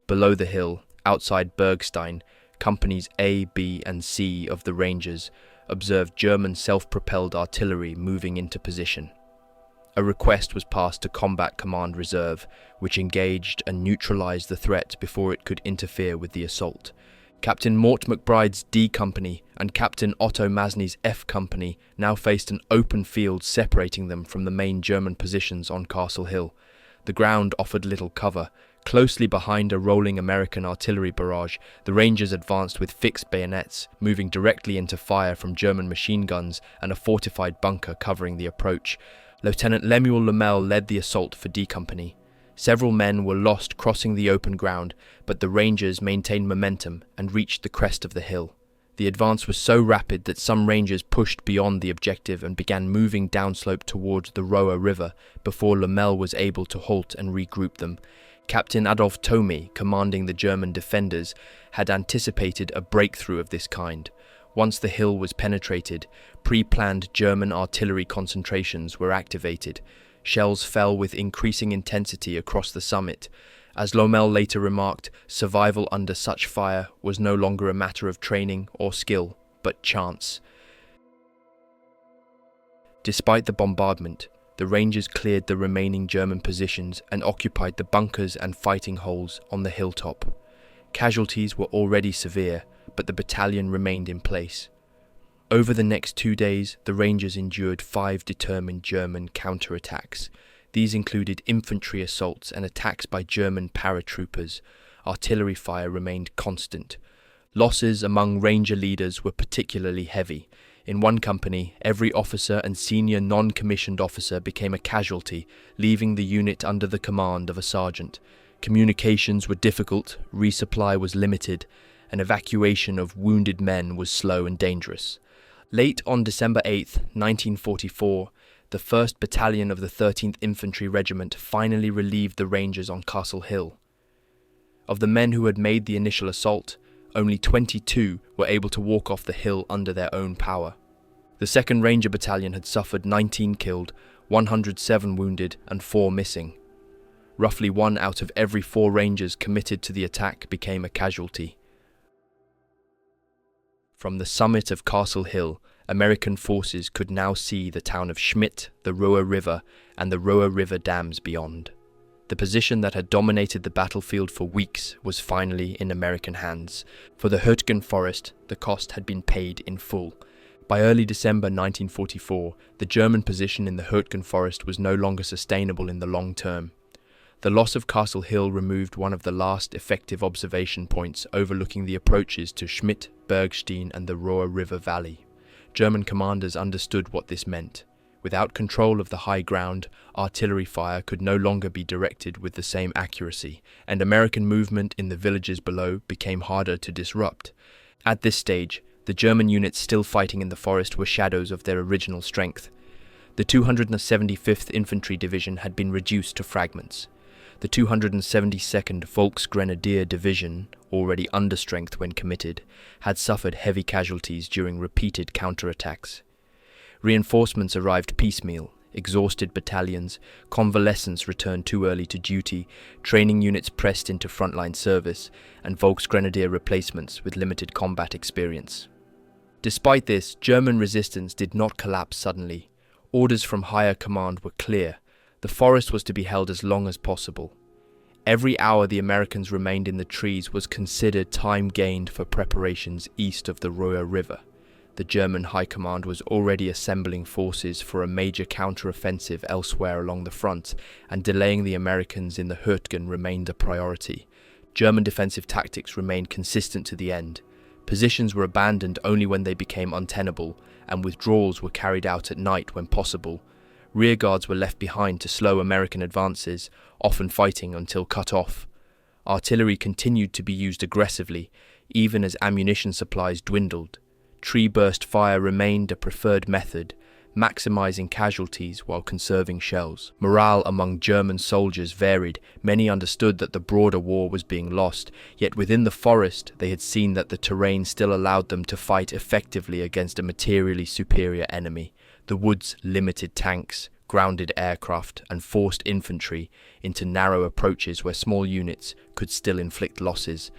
Below the hill, outside Bergstein, companies A, B and C of the Rangers observed German self-propelled artillery moving into position. A request was passed to Combat Command Reserve, which engaged and neutralized the threat before it could interfere with the assault. Captain Mort McBride's D Company and Captain Otto Masny's F Company now faced an open field separating them from the main German positions on Castle Hill. The ground offered little cover. Closely behind a rolling American artillery barrage, the Rangers advanced with fixed bayonets, moving directly into fire from German machine guns and a fortified bunker covering the approach. Lieutenant Lemuel Lemel led the assault for D Company. Several men were lost crossing the open ground, but the Rangers maintained momentum and reached the crest of the hill. The advance was so rapid that some Rangers pushed beyond the objective and began moving downslope towards the Roer River before Lemel was able to halt and regroup them. Captain Adolf Thome, commanding the German defenders, had anticipated a breakthrough of this kind. Once the hill was penetrated, pre-planned German artillery concentrations were activated. Shells fell with increasing intensity across the summit. As Lemel later remarked, survival under such fire was no longer a matter of training or skill, but chance. Despite the bombardment, the Rangers cleared the remaining German positions and occupied the bunkers and fighting holes on the hilltop. Casualties were already severe, but the battalion remained in place. Over the next 2 days, the Rangers endured 5 determined German counterattacks. These included infantry assaults and attacks by German paratroopers. Artillery fire remained constant. Losses among Ranger leaders were particularly heavy. In one company, every officer and senior non-commissioned officer became a casualty, leaving the unit under the command of a sergeant. Communications were difficult, resupply was limited, and evacuation of wounded men was slow and dangerous. Late on December 8, 1944, the 1st Battalion of the 13th Infantry Regiment finally relieved the Rangers on Castle Hill. Of the men who had made the initial assault, only 22 were able to walk off the hill under their own power. The 2nd Ranger Battalion had suffered 19 killed, 107 wounded and 4 missing. Roughly 1 out of every 4 Rangers committed to the attack became a casualty. From the summit of Castle Hill, American forces could now see the town of Schmidt, the Roer River, and the Roer River dams beyond. The position that had dominated the battlefield for weeks was finally in American hands. For the Hürtgen Forest, the cost had been paid in full. By early December 1944, the German position in the Hürtgen Forest was no longer sustainable in the long term. The loss of Castle Hill removed one of the last effective observation points overlooking the approaches to Schmidt, Bergstein and the Roer River Valley. German commanders understood what this meant. Without control of the high ground, artillery fire could no longer be directed with the same accuracy, and American movement in the villages below became harder to disrupt. At this stage, the German units still fighting in the forest were shadows of their original strength. The 275th Infantry Division had been reduced to fragments. The 272nd Volksgrenadier Division, already under strength when committed, had suffered heavy casualties during repeated counterattacks. Reinforcements arrived piecemeal, exhausted battalions, convalescents returned too early to duty, training units pressed into frontline service, and Volksgrenadier replacements with limited combat experience. Despite this, German resistance did not collapse suddenly. Orders from higher command were clear. The forest was to be held as long as possible. Every hour the Americans remained in the trees was considered time gained for preparations east of the Roer River. The German High Command was already assembling forces for a major counter-offensive elsewhere along the front, and delaying the Americans in the Hürtgen remained a priority. German defensive tactics remained consistent to the end. Positions were abandoned only when they became untenable, and withdrawals were carried out at night when possible. Rearguards were left behind to slow American advances, often fighting until cut off. Artillery continued to be used aggressively, even as ammunition supplies dwindled. Tree burst fire remained a preferred method, maximizing casualties while conserving shells. Morale among German soldiers varied. Many understood that the broader war was being lost, yet within the forest they had seen that the terrain still allowed them to fight effectively against a materially superior enemy. The woods limited tanks, grounded aircraft, and forced infantry into narrow approaches where small units could still inflict losses.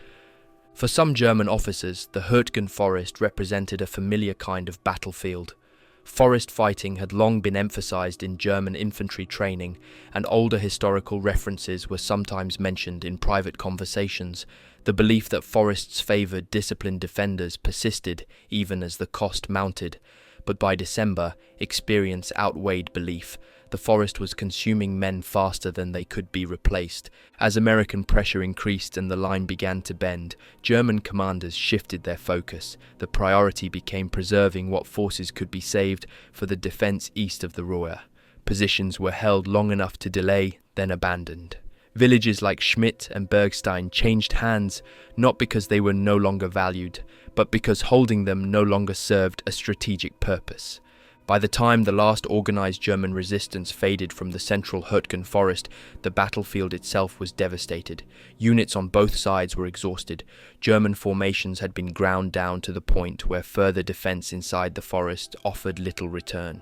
For some German officers, the Hürtgen Forest represented a familiar kind of battlefield. Forest fighting had long been emphasized in German infantry training, and older historical references were sometimes mentioned in private conversations. The belief that forests favored disciplined defenders persisted even as the cost mounted. But by December, experience outweighed belief. The forest was consuming men faster than they could be replaced. As American pressure increased and the line began to bend, German commanders shifted their focus. The priority became preserving what forces could be saved for the defense east of the Roer. Positions were held long enough to delay, then abandoned. Villages like Schmidt and Bergstein changed hands, not because they were no longer valued, but because holding them no longer served a strategic purpose. By the time the last organized German resistance faded from the central Hürtgen Forest, the battlefield itself was devastated. Units on both sides were exhausted. German formations had been ground down to the point where further defense inside the forest offered little return.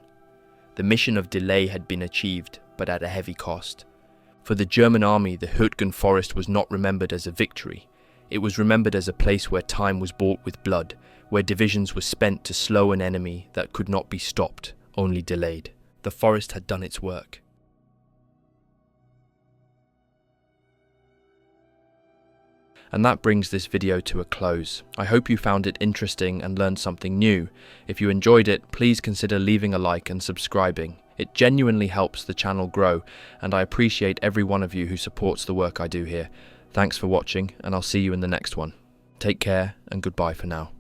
The mission of delay had been achieved, but at a heavy cost. For the German army, the Hürtgen Forest was not remembered as a victory. It was remembered as a place where time was bought with blood, where divisions were spent to slow an enemy that could not be stopped, only delayed. The forest had done its work. And that brings this video to a close. I hope you found it interesting and learned something new. If you enjoyed it, please consider leaving a like and subscribing. It genuinely helps the channel grow, and I appreciate every one of you who supports the work I do here. Thanks for watching, and I'll see you in the next one. Take care, and goodbye for now.